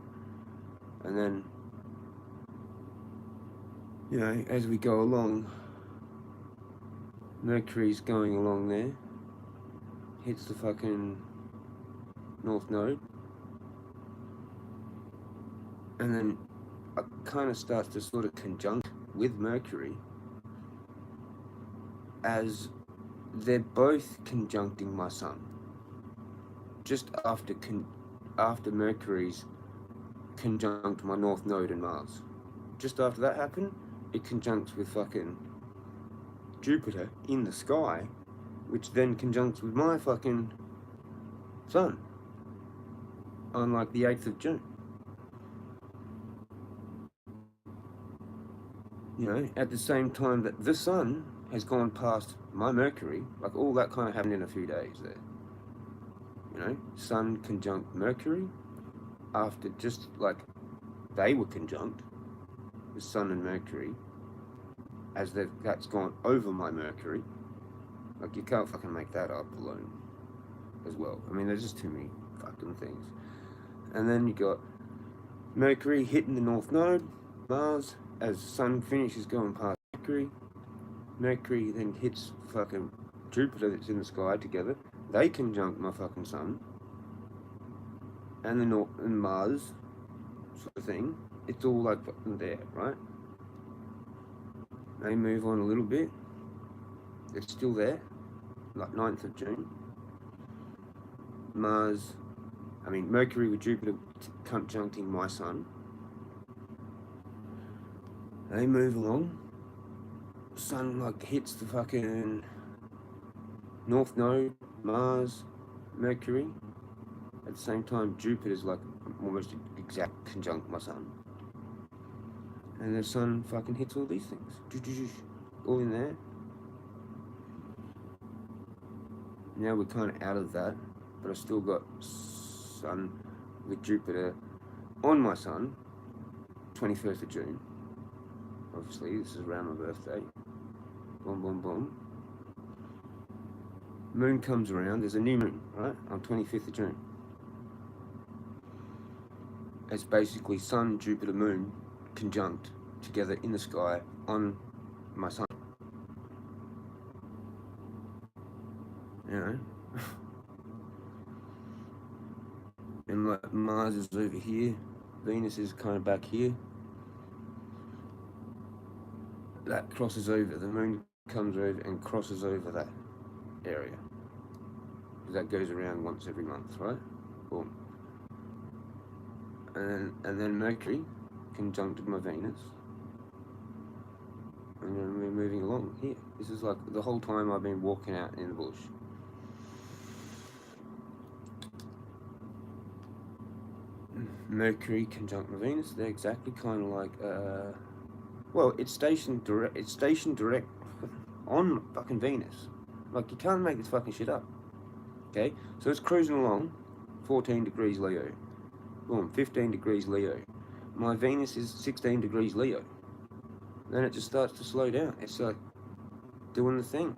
And then, you know, as we go along, Mercury's going along there, hits the fucking North Node, and then it kind of starts to sort of conjunct with Mercury as they're both conjuncting my sun. Just after Mercury's conjunct my North Node and Mars. Just after that happened, it conjuncts with fucking Jupiter in the sky, which then conjuncts with my fucking sun on like the 8th of June. You know, at the same time that the sun has gone past my Mercury, like all that kind of happened in a few days there. You know, sun conjunct Mercury after just like they were conjunct, the sun and Mercury, as that's gone over my Mercury. Like you can't fucking make that up alone as well. I mean, there's just too many fucking things. And then you got Mercury hitting the North Node, Mars, as the sun finishes going past Mercury. Mercury then hits fucking Jupiter that's in the sky together. They conjunct my fucking sun. And and Mars sort of thing. It's all like fucking there, right? They move on a little bit. It's still there. Like 9th of June. Mercury with Jupiter conjuncting my sun. They move along. Sun like hits the fucking North Node, Mars, Mercury. At the same time, Jupiter's like almost exact conjunct my sun. And the sun fucking hits all these things. All in there. Now we're kind of out of that, but I still got sun with Jupiter on my sun, 21st of June. Obviously, this is around my birthday. Boom, boom, boom. Moon comes around, there's a new moon, right? On 25th of June. It's basically sun, Jupiter, moon conjunct together in the sky on my sun. You know? And like Mars is over here, Venus is kind of back here. That crosses over, the moon comes over and crosses over that area. That goes around once every month, right? Boom. And then Mercury conjuncted my Venus. And then we're moving along here. This is like the whole time I've been walking out in the bush. Mercury conjunct my Venus. They're exactly kind of like, well, it's stationed direct on fucking Venus. Like, you can't make this fucking shit up. Okay? So it's cruising along, 14 degrees Leo. Boom, 15 degrees Leo. My Venus is 16 degrees Leo. Then it just starts to slow down. It's like doing the thing.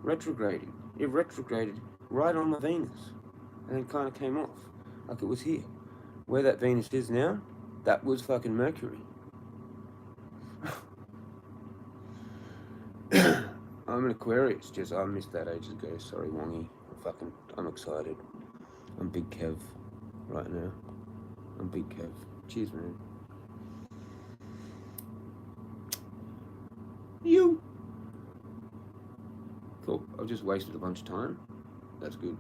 Retrograding. It retrograded right on my Venus. And then kind of came off. Like it was here. Where that Venus is now, that was fucking Mercury. I'm an Aquarius, just I missed that ages ago. Sorry, Wongy. I'm excited. I'm Big Kev right now. I'm Big Kev. Cheers, man. You. Cool. I've just wasted a bunch of time. That's good.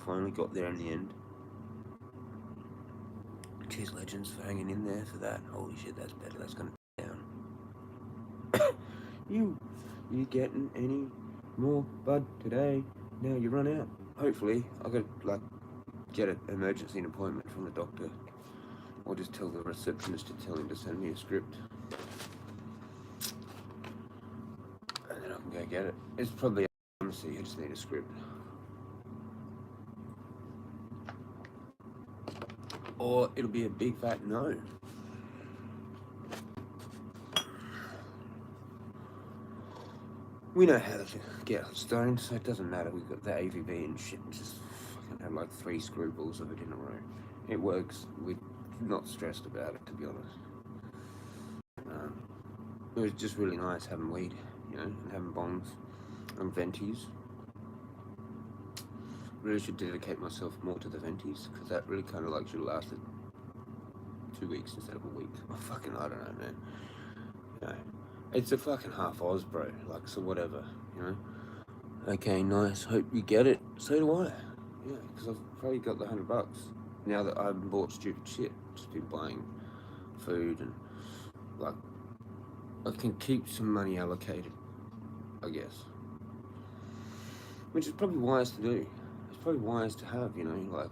Finally got there in the end. cheers, legends, for hanging in there for that. Holy shit, that's better. That's gonna down. You getting any more bud today? Now you run out. Hopefully, I got like get an emergency appointment from the doctor, or just tell the receptionist to tell him to send me a script, and then I can go get it. It's probably a pharmacy. I just need a script, or it'll be a big fat no. We know how to get stoned, so it doesn't matter. We've got the AVB and shit. Just fucking had like 3 screwballs of it in a row. It works. We're not stressed about it, to be honest. It was just really nice having weed, you know, and having bongs and venties. Really should dedicate myself more to the venties, because that really kind of like should have lasted 2 weeks instead of a week. I don't know, man. You know, it's a fucking half Oz, bro. Like, so whatever, you know. Okay, nice. Hope you get it. So do I. Yeah, because I've probably got the $100 now that I haven't bought stupid shit. Just been buying food and like I can keep some money allocated, I guess. Which is probably wise to do. It's probably wise to have, you know, like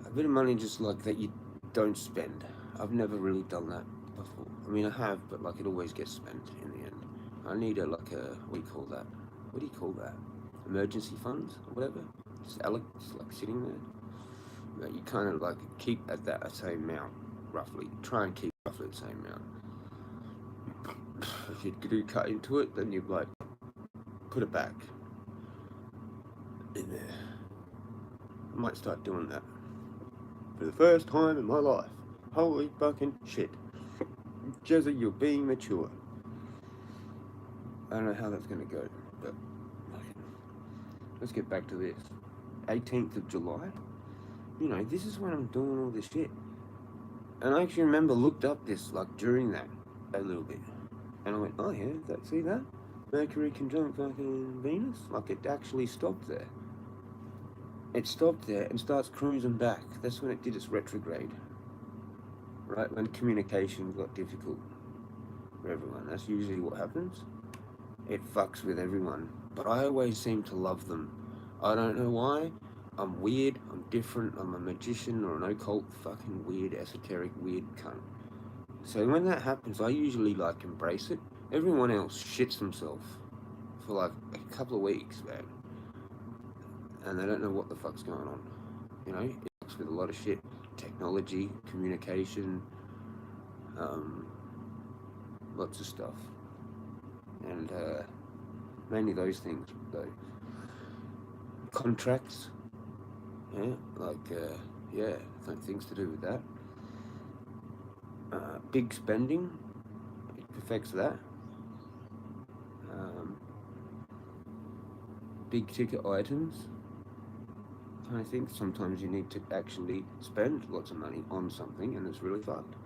a bit of money just like that you don't spend. I've never really done that before. I mean, I have, but like it always gets spent in the end. I need a what do you call that? What do you call that? Emergency funds or whatever. Just like sitting there. But you kind of like keep at that same amount, roughly. Try and keep roughly the same amount. If you do cut into it, then you like put it back in there. I might start doing that for the first time in my life. Holy fucking shit. Jezza, you're being mature. I don't know how that's going to go, but let's get back to this. 18th of July. You know, this is when I'm doing all this shit. And I actually remember looked up this, like, during that, a little bit. And I went, oh yeah, see that? Mercury conjunct fucking Venus? Like, it actually stopped there. It stopped there and starts cruising back. That's when it did its retrograde. Right? When communication got difficult for everyone. That's usually what happens. It fucks with everyone. But I always seem to love them. I don't know why. I'm weird, I'm different, I'm a magician or an occult fucking weird, esoteric, weird cunt. So when that happens, I usually like embrace it. Everyone else shits themselves for like a couple of weeks, man. And they don't know what the fuck's going on. You know, it fucks with a lot of shit. Technology, communication, lots of stuff. And mainly those things, though. Contracts. Yeah, like, things to do with that. Big spending, it affects that. Big ticket items, I think sometimes you need to actually spend lots of money on something, and it's really fucked.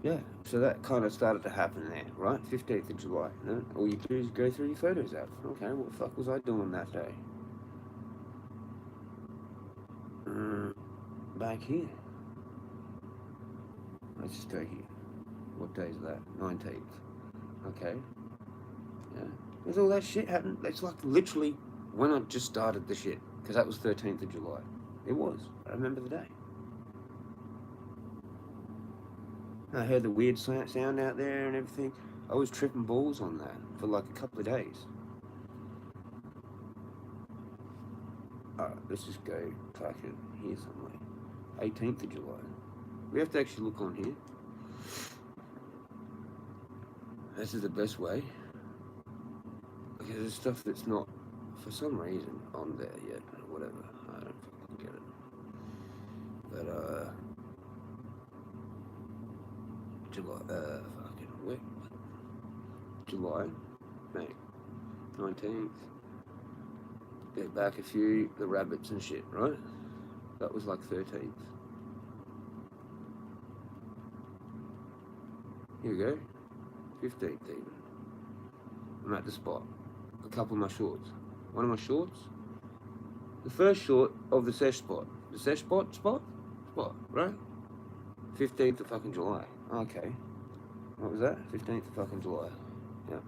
Yeah, so that kind of started to happen there, right? 15th of July, no? All you do is go through your photos app. Okay, what the fuck was I doing that day? Back here. Let's just go here. What day is that? 19th. Okay. Yeah. There's all that shit happened. It's like literally when I just started the shit. Because that was 13th of July. It was. I remember the day. I heard the weird sound out there and everything. I was tripping balls on that for like a couple of days. Alright, let's just go type it here somewhere. 18th of July. We have to actually look on here. This is the best way. Because there's stuff that's not, for some reason, on there yet, or whatever. I don't fucking get it. But, July, fucking, July, May, 19th. Get back a few, the rabbits and shit, right? That was like 13th. Here we go. 15th even. I'm at the spot. A couple of my shorts. One of my shorts The first short of the sesh spot. The sesh spot, right? 15th of fucking July. Okay. What was that? 15th of fucking July. Yeah.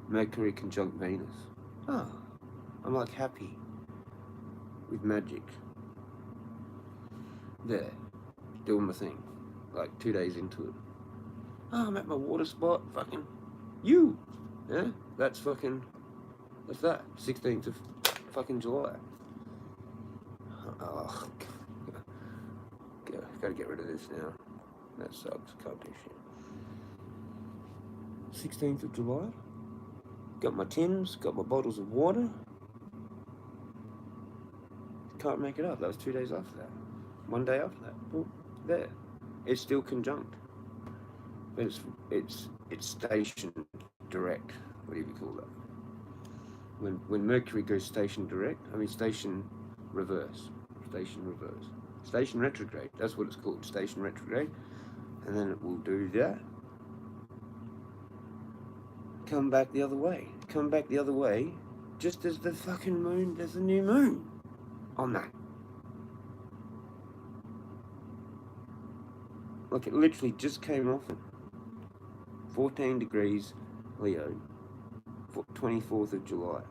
Mercury conjunct Venus. Ah. I'm like happy with magic. There. Doing my thing. Like 2 days into it. Oh, I'm at my water spot. Fucking you. Yeah? That's that. 16th of fucking July. Oh, gotta get rid of this now. That sucks. Can't do shit. 16th of July. Got my tins. Got my bottles of water. Can't make it up. That was 2 days after that. 1 day after that. Oh, there. It's still conjunct. But it's station direct. What do you call that? When Mercury goes station direct, station reverse. Station retrograde, that's what it's called, station retrograde. And then it will do that. Come back the other way. Just as the fucking moon, there's a new moon on that. Like it literally just came off it. 14 degrees Leo, 24th of July.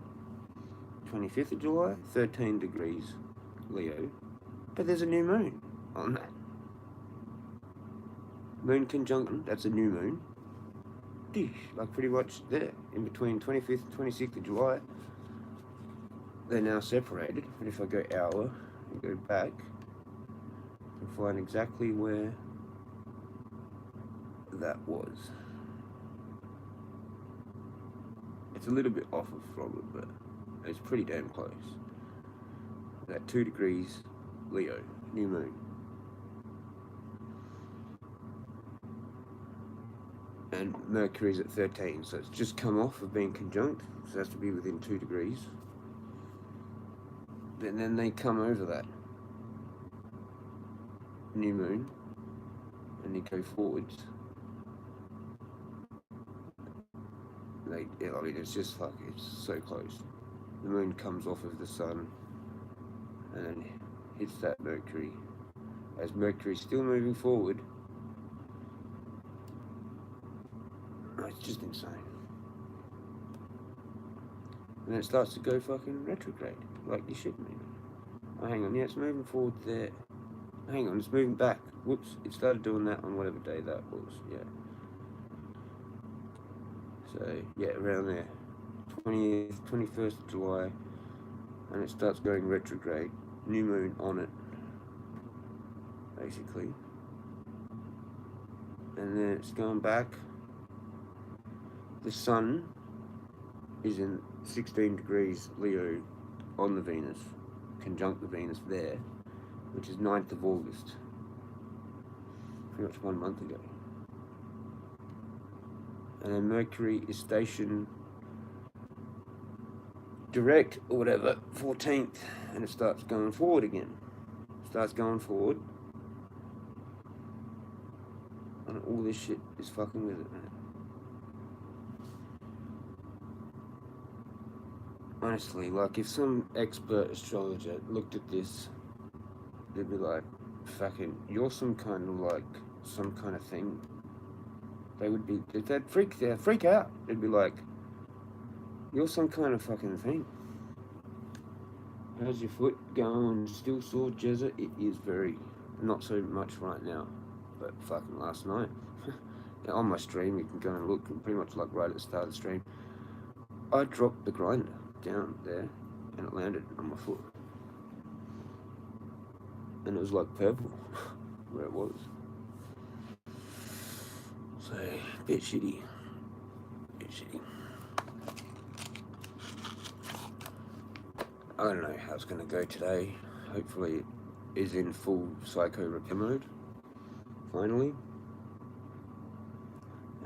25th of July, 13 degrees Leo. But there's a new moon on that. Moon conjunction, that's a new moon. Like pretty much there, in between 25th and 26th of July. They're now separated. But if I go hour and go back, I can find exactly where that was. It's a little bit off from it, but it's pretty damn close. That 2 degrees Leo, new moon. And Mercury's at 13, so it's just come off of being conjunct, so it has to be within 2 degrees. And then they come over that new moon, and they go forwards. It's just like, it's so close. The moon comes off of the sun and then hits that Mercury. As Mercury's still moving forward, it's just insane. And then it starts to go fucking retrograde, like you shouldn't even. Oh, hang on, yeah, it's moving forward there. Hang on, it's moving back. Whoops, it started doing that on whatever day that was, yeah. So, yeah, around there. 20th, 21st of July, and it starts going retrograde. New moon on it, basically. And then it's going back. The sun is in 16 degrees Leo on the Venus, conjunct the Venus there, which is 9th of August. Pretty much 1 month ago. And then Mercury is stationed direct or whatever, 14th, and it starts going forward again. And all this shit is fucking with it, man. Honestly, like if some expert astrologer looked at this, they'd be like, fucking, you're some kind of thing. They'd freak out. They'd be like, you're some kind of fucking thing. How's your foot going? Still sore, Jezza? It is very, not so much right now, but fucking last night. On my stream, you can go and look, pretty much like right at the start of the stream. I dropped the grinder down there, and it landed on my foot. And it was like purple, where it was. So, bit shitty. I don't know how it's going to go today. Hopefully it is in full psycho repair mode, finally.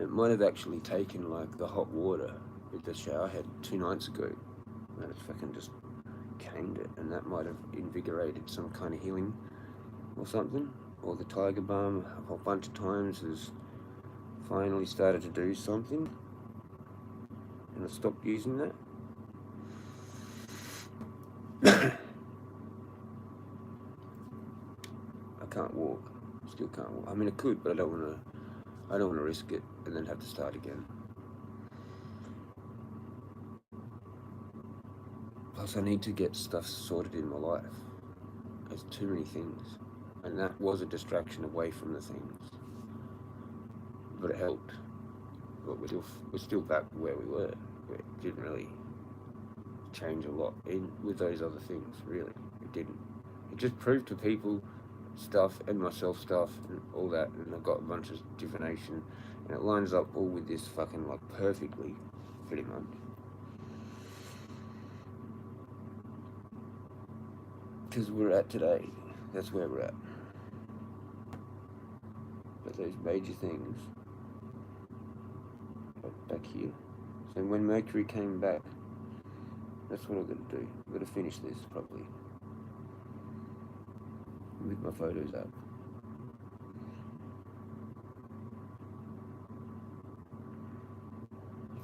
It might have actually taken like the hot water with the shower head 2 nights ago. And it's fucking just caned it, and that might have invigorated some kind of healing or something. Or the tiger balm a whole bunch of times has finally started to do something. And I stopped using that. can't walk. Still can't walk. I mean, I could, but I don't want to risk it and then have to start again. Plus, I need to get stuff sorted in my life. There's too many things, and that was a distraction away from the things. But it helped. But we're still back where we were. It didn't really change a lot with those other things. Really, it didn't. It just proved to people stuff and myself stuff and all that, and I've got a bunch of divination, and it lines up all with this fucking like perfectly, pretty much. Because we're at today, that's where we're at. But those major things are back here. So when Mercury came back, that's what I'm going to do. I'm going to finish this probably with my photos up.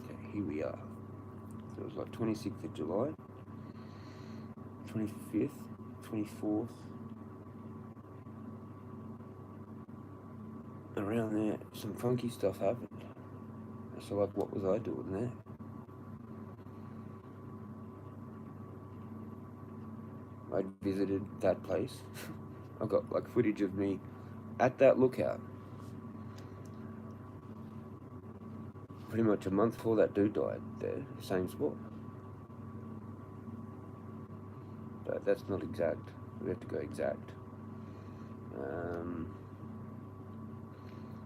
Okay, here we are. So it was like 26th of July, 25th, 24th. Around there, some funky stuff happened. So like, what was I doing there? I visited that place. I got like footage of me at that lookout. Pretty much a month before that dude died there, same spot. But that's not exact. We have to go exact.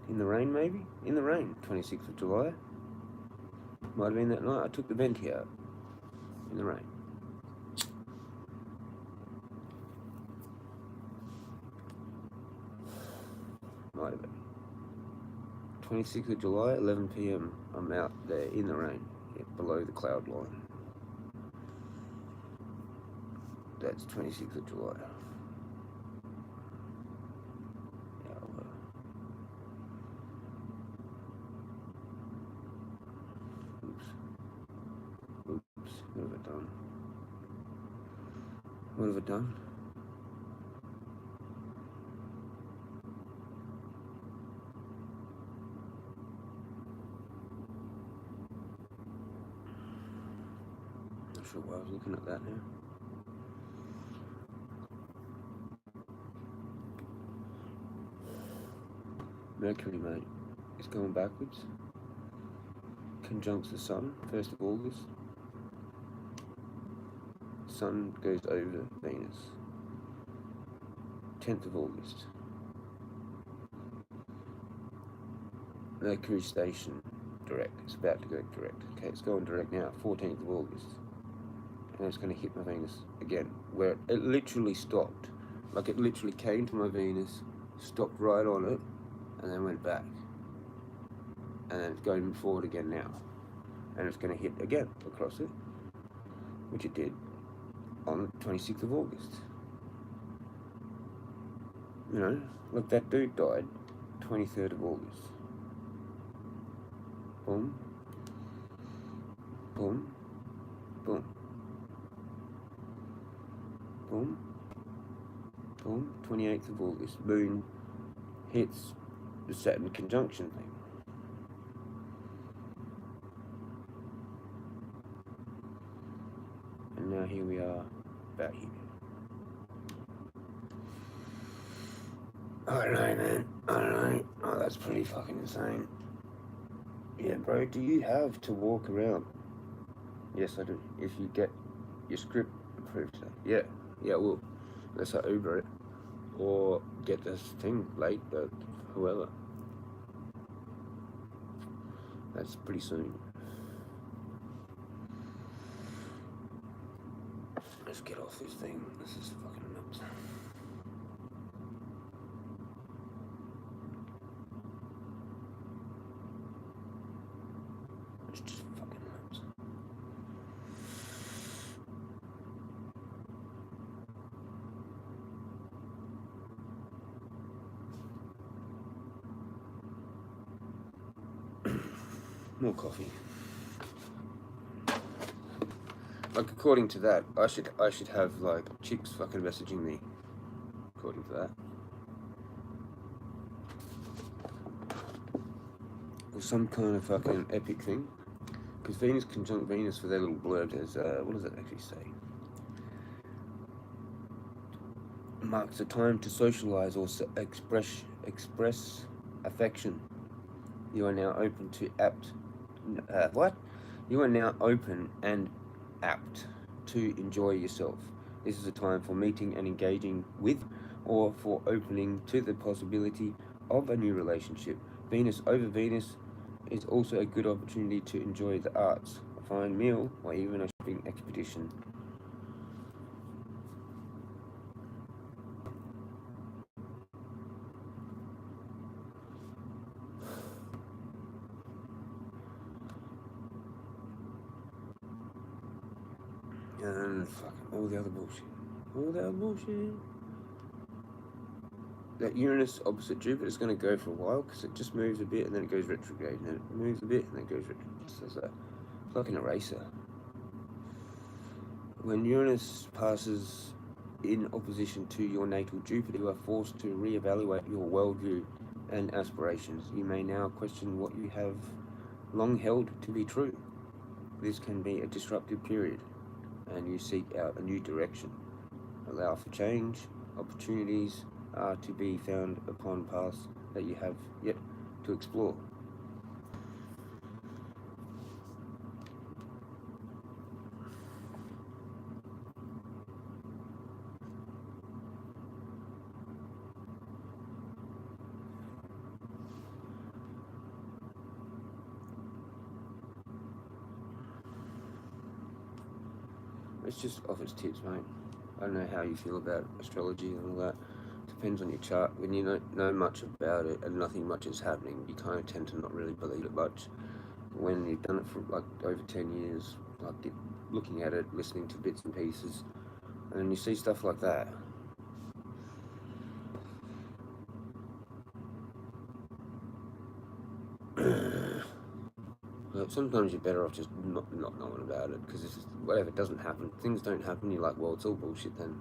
In the rain, maybe? In the rain, 26th of July. Might have been that night I took the venti out. In the rain. Might have been. 26th of July, 11 p.m. I'm out there in the rain, below the cloud line. That's 26th of July. Oops, what have I done? What have I done? Not sure why I was looking at that now. Mercury, mate, is going backwards. Conjuncts the Sun, 1st of August. Sun goes over Venus. 10th of August. Mercury station direct. It's about to go direct. Okay, it's going direct now, 14th of August. And it's going to hit my Venus again, where it literally stopped. Like it literally came to my Venus, stopped right on it, and then went back. And then it's going forward again now. And it's going to hit again across it, which it did on the 26th of August. You know, look, that dude died 23rd of August. Boom. Boom. Boom. Boom. Boom. 28th of August. Moon hits the Saturn conjunction thing. And now here we are, about here. I don't know, man. I don't know. Oh, that's pretty fucking insane. Yeah, bro, do you have to walk around? Yes, I do. If you get your script approved today. Yeah, well, unless I Uber it. Or get this thing late, but whoever. That's pretty soon. Let's get off this thing. This is fucking nuts. It's just fucking nuts. More coffee. Like, according to that, I should have like chicks fucking messaging me. According to that. or some kind of fucking epic thing. Because Venus conjunct Venus for their little blurb is, what does it actually say? Marks a time to socialize or express affection. You are now open to You are now open and apt to enjoy yourself. This is a time for meeting and engaging with, or for opening to the possibility of a new relationship. Venus over Venus is also a good opportunity to enjoy the arts, a fine meal, or even a shopping expedition. And fucking all the other bullshit. That Uranus opposite Jupiter is going to go for a while because it just moves a bit and then it goes retrograde, and then it moves a bit and then it goes retrograde. So it's like an eraser. When Uranus passes in opposition to your natal Jupiter, you are forced to reevaluate your worldview and aspirations. You may now question what you have long held to be true. This can be a disruptive period, and you seek out a new direction. Allow for change. Opportunities are to be found upon paths that you have yet to explore. It's just offers tips, mate. I don't know how you feel about astrology and all that. Depends on your chart. When you don't know much about it and nothing much is happening, you kind of tend to not really believe it much. When you've done it for like over 10 years, like looking at it, listening to bits and pieces, and then you see stuff like that. But sometimes you're better off just not knowing about it, because it's whatever doesn't happen, things don't happen, you're like, well, it's all bullshit then.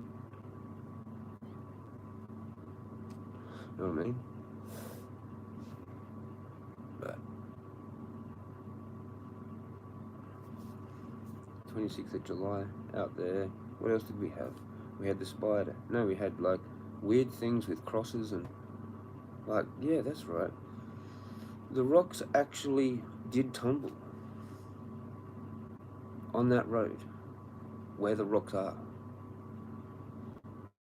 You know what I mean? But 26th of July, out there. What else did we have? We had the spider. No, we had like weird things with crosses and like, yeah, that's right. The rocks actually did tumble on that road where the rocks are.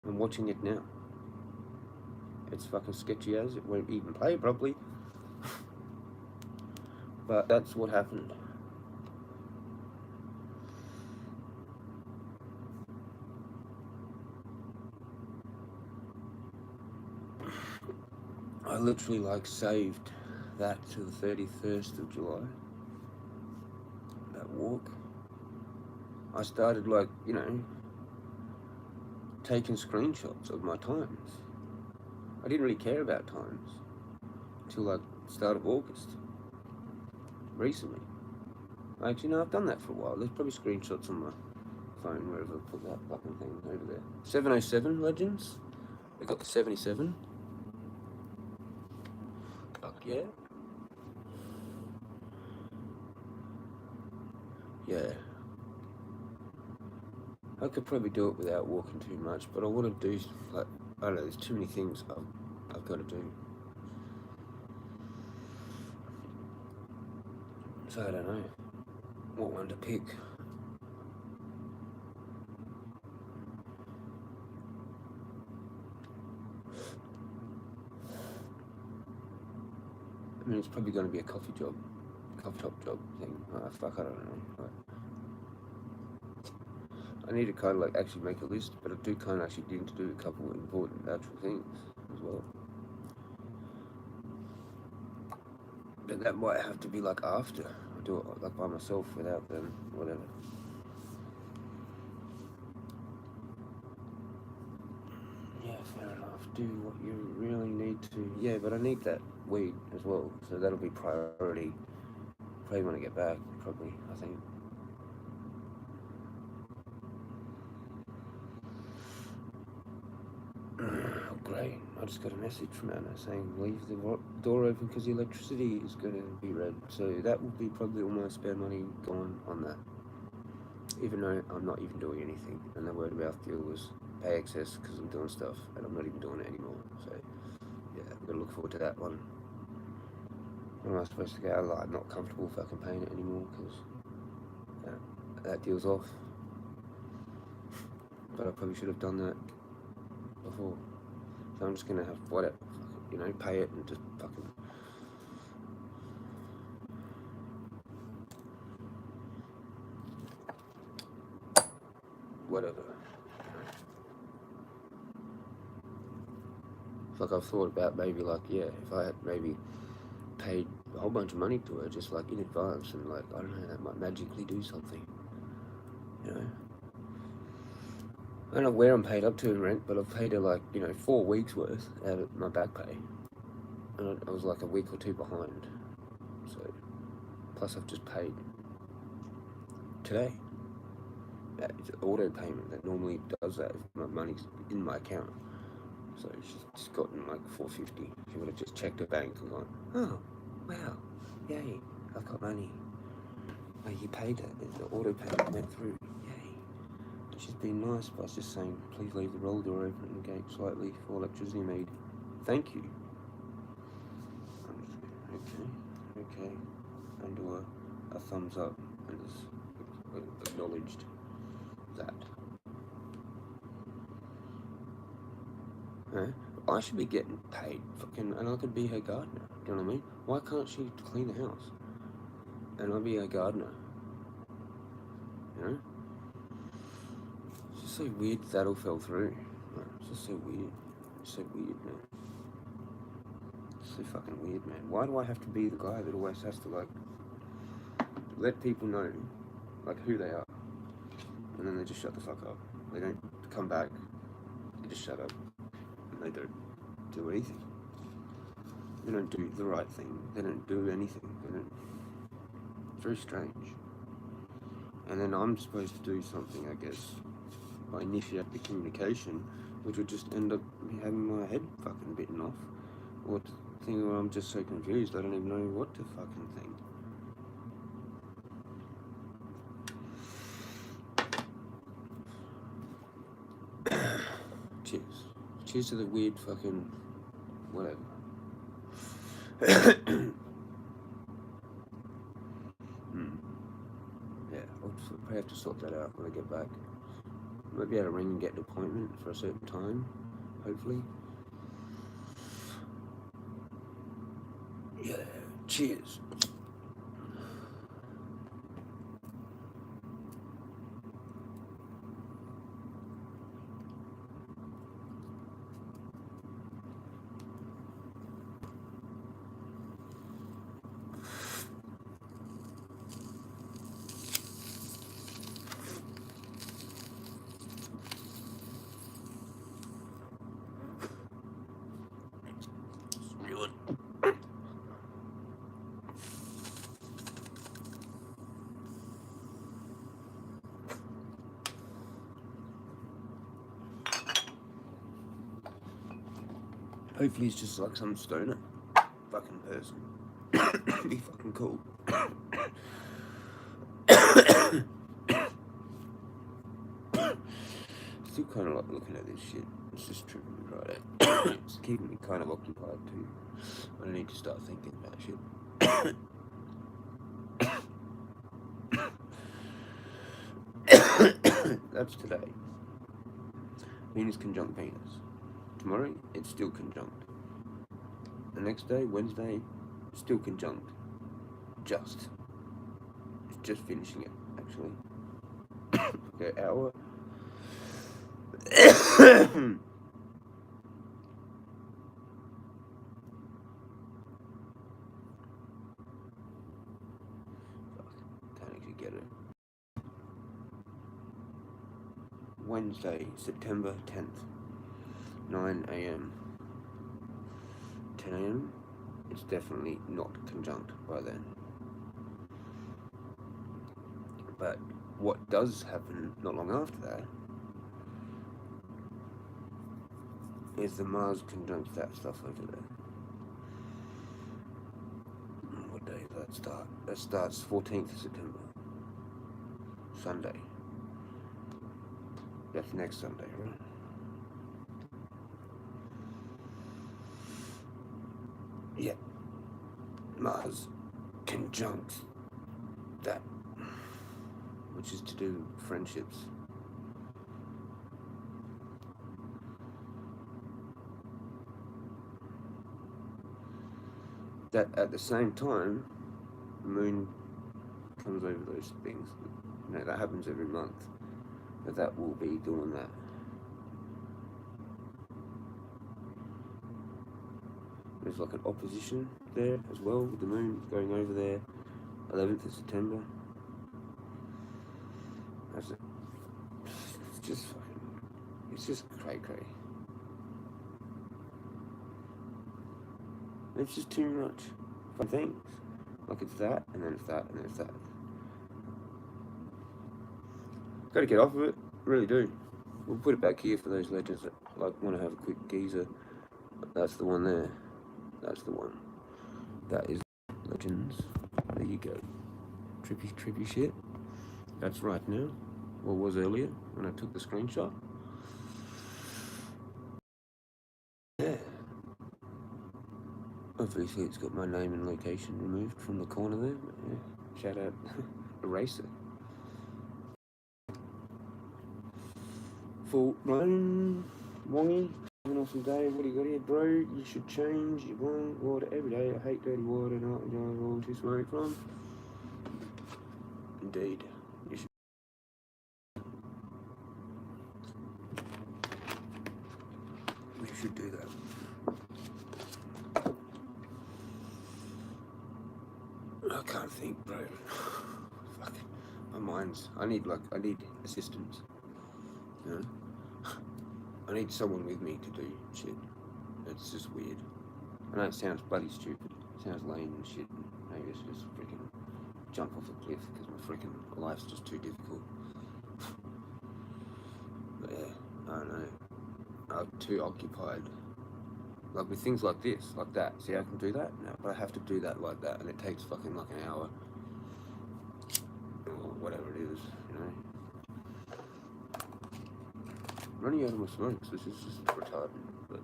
I'm watching it now. It's fucking sketchy as it won't even play properly. But that's what happened. I literally like saved that to the 31st of July. That walk. I started like, you know, taking screenshots of my times. I didn't really care about times until like start of August. Recently. Actually, no, I've done that for a while. There's probably screenshots on my phone wherever I put that fucking thing over there. 707 Legends. They got the 77. Fuck yeah. Yeah. I could probably do it without walking too much, but I want to do, like, I don't know, there's too many things I've got to do. So I don't know what one to pick. I mean, it's probably going to be a coffee shop job thing. Fuck, I don't know. I need to kind of like actually make a list, but I do kind of actually need to do a couple of important actual things as well. But that might have to be like after I do it like by myself without them, whatever. Yeah, fair enough. Do what you really need to. Yeah, but I need that weed as well, so that'll be priority. Probably when I get back, probably, I think. Oh, great. I just got a message from Anna saying leave the door open because the electricity is going to be red. So that will be probably all my spare money gone on that. Even though I'm not even doing anything. And the word about fuel was pay excess because I'm doing stuff and I'm not even doing it anymore. So yeah, I'm going to look forward to that one. When am I supposed to go? I'm not comfortable fucking paying it anymore because that deal's off. But I probably should have done that before. So I'm just going to have whatever, pay it and just fucking... whatever. It's like I've thought about maybe if I had maybe paid a whole bunch of money to her just in advance and I don't know, that might magically do something. I don't know where I'm paid up to in rent, but I've paid her 4 weeks worth out of my back pay. And I was a week or two behind. So, plus I've just paid today. It's an auto payment that normally does that if my money's in my account. So she's just gotten $4.50. She would have just checked her bank and gone, oh, wow, yay, I've got money. Oh, you paid it. The auto payment went through. Yay. She's been nice by just saying, please leave the roll door open and gate slightly for electricity need. Thank you. Okay. And do a thumbs up and just acknowledged that. I should be getting paid and I could be her gardener. Do you know what I mean? Why can't she clean the house? And I'll be her gardener. It's just so weird that all fell through. It's just so weird. It's so weird, man. It's so fucking weird, man. Why do I have to be the guy that always has to let people know who they are? And then they just shut the fuck up. They don't come back. They just shut up. And they don't do anything. They don't do the right thing. They don't do anything. It's very strange. And then I'm supposed to do something, I guess, by initiate the communication, which would just end up having my head fucking bitten off. Or thing where I'm just so confused, I don't even know what to fucking think. Cheers. Cheers to the weird fucking whatever. Yeah, I'll probably have to sort that out when I get back. Might be able to ring and get an appointment for a certain time, hopefully. Yeah, cheers. Hopefully he's just some stoner fucking person. Be fucking cool. Still kind of looking at this shit. It's just tripping me right out. It's keeping me kind of occupied too. I need to start thinking about shit. That's today. Venus conjunct Venus. Tomorrow, it's still conjunct. The next day, Wednesday, still conjunct. It's just finishing it, actually. Okay, hour. Can't actually get it. Wednesday, September 10th. 9 a.m. 10 a.m. It's definitely not conjunct by then. But what does happen not long after that is the Mars conjunct that stuff over there. What day does that start? That starts 14th of September. Sunday. That's next Sunday, right? Yeah. Mars conjunct that, which is to do friendships. That at the same time, the moon comes over those things. You know, that happens every month. But that will be doing that. There's like an opposition there as well, with the moon going over there, 11th of September. That's it. It's just cray. It's just too much fun things. Like it's that, and then it's that, and then it's that. Gotta get off of it, really do. We'll put it back here for those legends that like want to have a quick geezer. That's the one there. That's the one. That is legends. There you go. Trippy shit. That's right now. Or was earlier when I took the screenshot. Yeah. Obviously it's got my name and location removed from the corner there. Yeah. Shout out Eraser. Full blown Wongy. An awesome day. What do you got here, bro? You should change your boiling water every day. I hate dirty water, not enjoyable to smoke from. Indeed. You should. You should do that. I can't think, bro. Fuck. My mind's. I need assistance. You know? I need someone with me to do shit. It's just weird. I know it sounds bloody stupid. It sounds lame and shit. And maybe it's just freaking jump off a cliff because my freaking life's just too difficult. But yeah, I don't know. I'm too occupied. Like with things like this, like that. See, I can do that now, but I have to do that like that, and it takes fucking like an hour or whatever it is, you know. Running out of my smokes, this is just retarded, but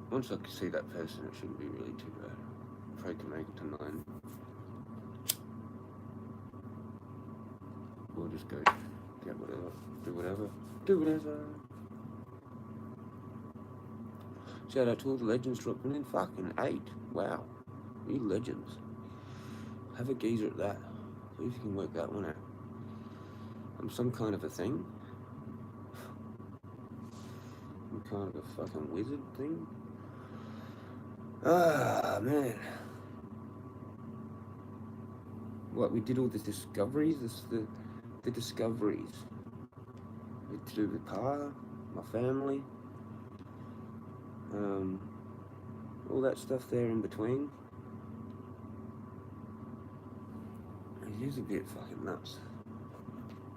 once I can see that person, it shouldn't be really too bad. If I can make it to 9, we'll just go get whatever, do whatever. Shout out to all the legends dropping in, fucking 8, wow, you legends. Have a geezer at that, see if you can work that one out. I'm some kind of a thing. I'm kind of a fucking wizard thing. Ah, man. What, we did all the discoveries? The discoveries. To do with Pa, my family. All that stuff there in between. It is a bit fucking nuts.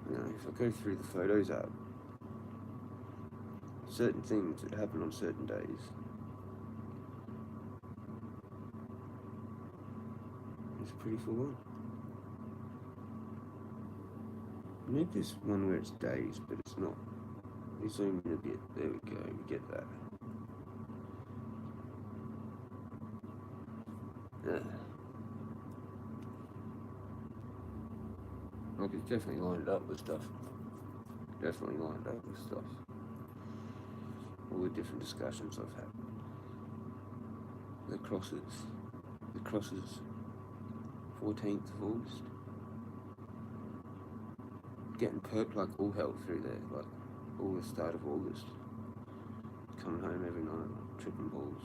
You know, if I go through the photos up, certain things that happen on certain days. It's pretty full on. I need this one where it's days, but it's not. We zoom in a bit. There we go. We get that. Like it's definitely lined up with stuff. All the different discussions I've had. The crosses, 14th of August. Getting perked like all hell through there, like all the start of August. Coming home every night, like, tripping balls.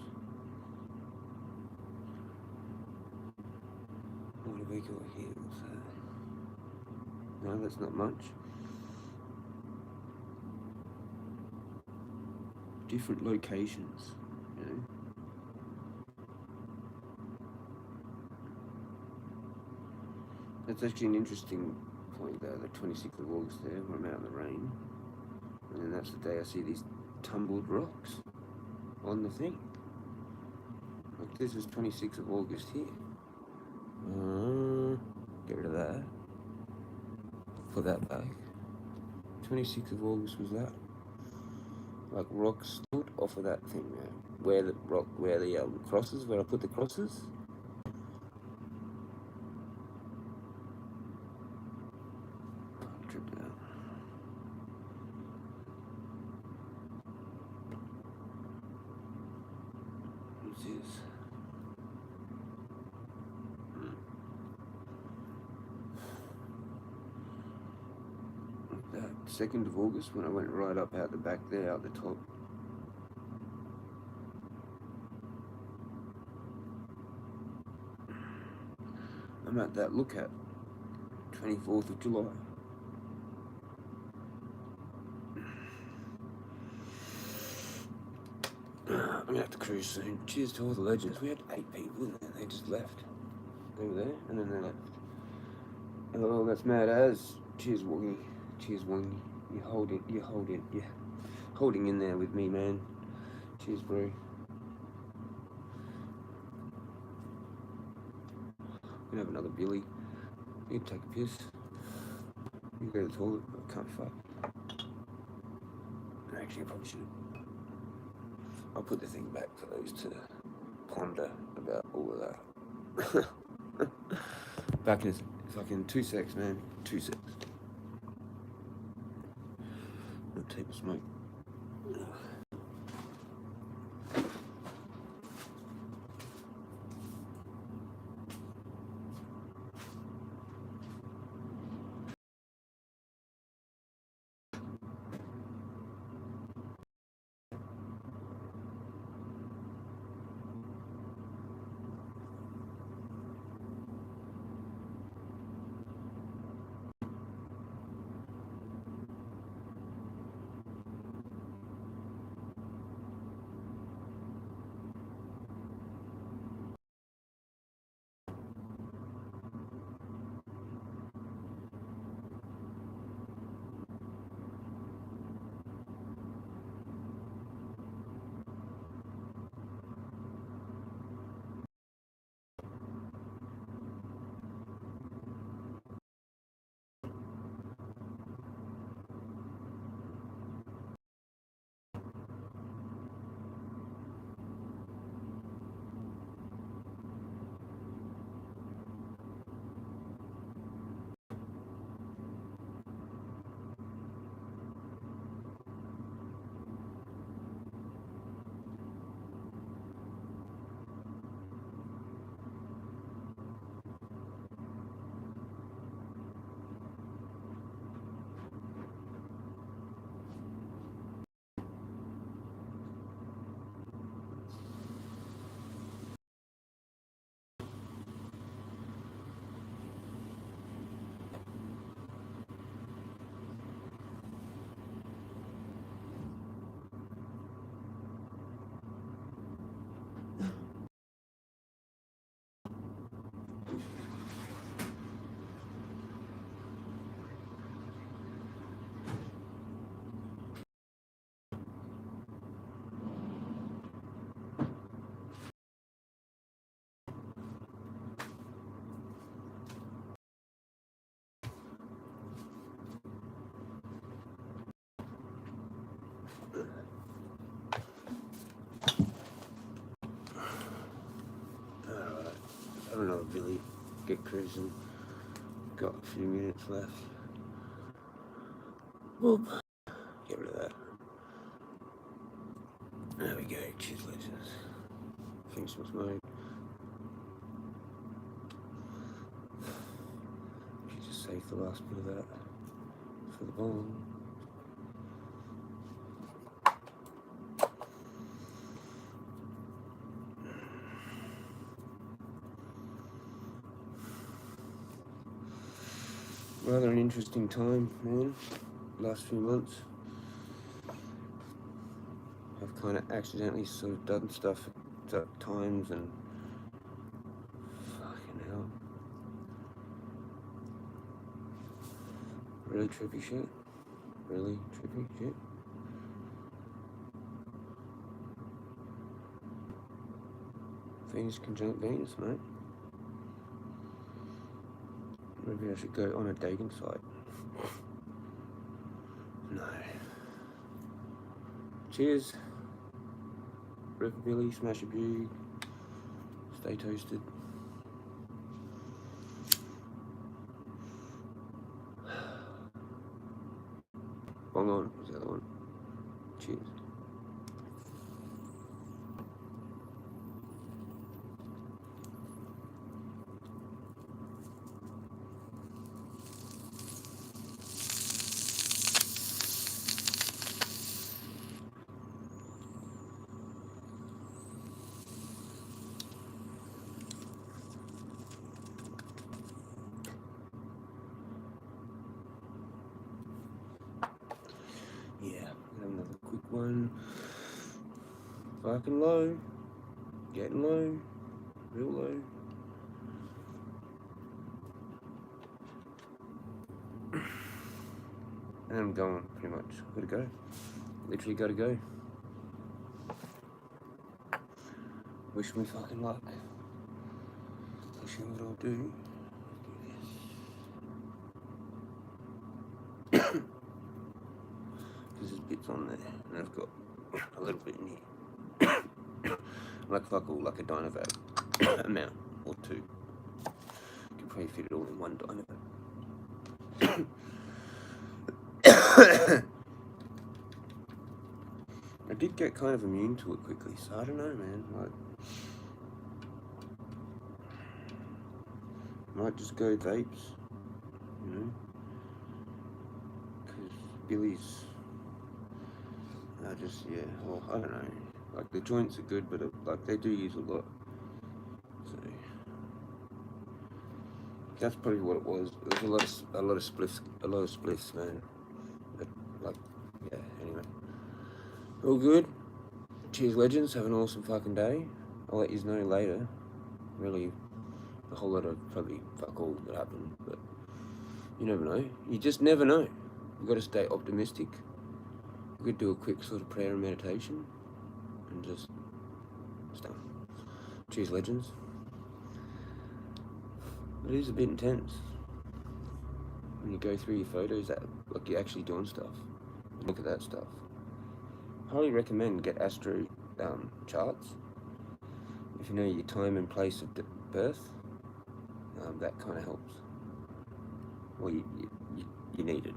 What have we got here? What's that? No, that's not much. Different locations, you know. That's actually an interesting point there, the 26th of August there, when I'm out in the rain. And then that's the day I see these tumbled rocks on the thing. Like this is 26th of August here. Get rid of that. Put that back. 26th of August was that. Like rocks stood off of that thing there. Where the crosses, where I put the crosses. Trip down. What's this? That 2nd of August when I went right up out the back there, out the top. I'm at that look at 24th of July. I'm gonna have to cruise soon. Cheers to all the legends. We had 8 people in there, they just left. They were there and then they left. Hello, that's Mad As. Cheers, Woggy. Cheers, Woggy. You're holding in there with me, man. Cheers, bro. Gonna have another Billy. You take a piss. You go to the toilet. I can't fuck. Actually, I probably should. I'll put the thing back for those to ponder about all of that. Back in fucking 2 secs, man. 2 secs. I'll take a smoke. Alright, I don't know, Billy. Get cruising. Got a few minutes left. Whoop. Get rid of that. There we go. Cheers, legends. Finish some smoke. Should just save the last bit of that for the bomb. Rather an interesting time, man. Last few months. I've kind of accidentally sort of done stuff at times and fucking hell. Really trippy shit. Really trippy shit. Venus conjunct Venus, mate. Maybe I should go on a dating site. No. Cheers. Rockabilly, smash a bug. Stay toasted. Bong on was the other one. Cheers. Yeah, another quick one. Fucking low. Getting low. Real low. And I'm going, pretty much. Gotta go. Literally gotta go. Wish me fucking luck. Wish me what I'll do. Because there's bits on there, and I've got a little bit in here. Like fuck all, like a Dynavac amount, or two. Can probably fit it all in one Dynavac. I did get kind of immune to it quickly, so I don't know, man. Like, might just go vapes, you know, because Billy's, I just, yeah, well, I don't know. Like, the joints are good, but like they do use a lot. So that's probably what it was. It was a lot of spliffs, man. But, like, yeah. Anyway, all good. Cheers, legends. Have an awesome fucking day. I'll let you know later. Really, a whole lot of probably fuck all that happened, but you never know. You just never know. You got to stay optimistic. We could do a quick sort of prayer and meditation, and just stay. Cheers, legends. It is a bit intense when you go through your photos, that like you're actually doing stuff. Look at that stuff. Highly recommend get astro charts. If you know your time and place of birth, that kind of helps. Well, you need it.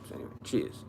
So anyway, cheers.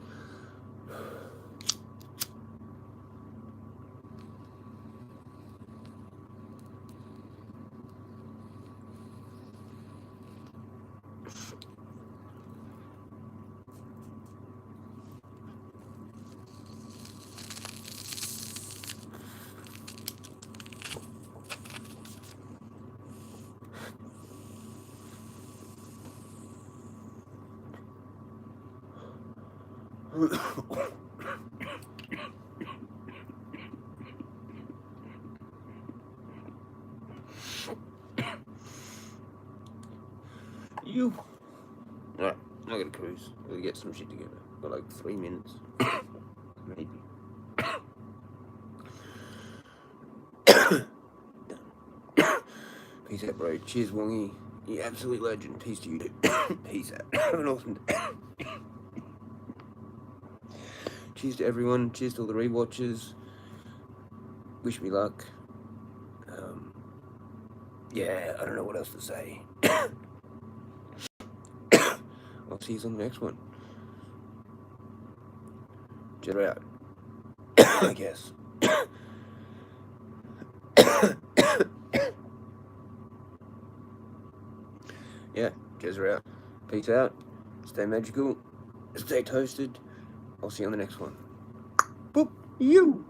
You. Alright, I gotta cruise. I gotta get some shit together. Got like 3 minutes. Maybe. Peace out, bro. Cheers, Wongy. You absolute legend. Peace to you, dude. Peace out. Have an awesome day. Cheers to everyone. Cheers to all the rewatchers. Wish me luck. Yeah, I don't know what else to say. I'll see you on the next one. Jezza out. I guess. Yeah, Jezza out. Peace out. Stay magical. Stay toasted. I'll see you on the next one. Boop. You.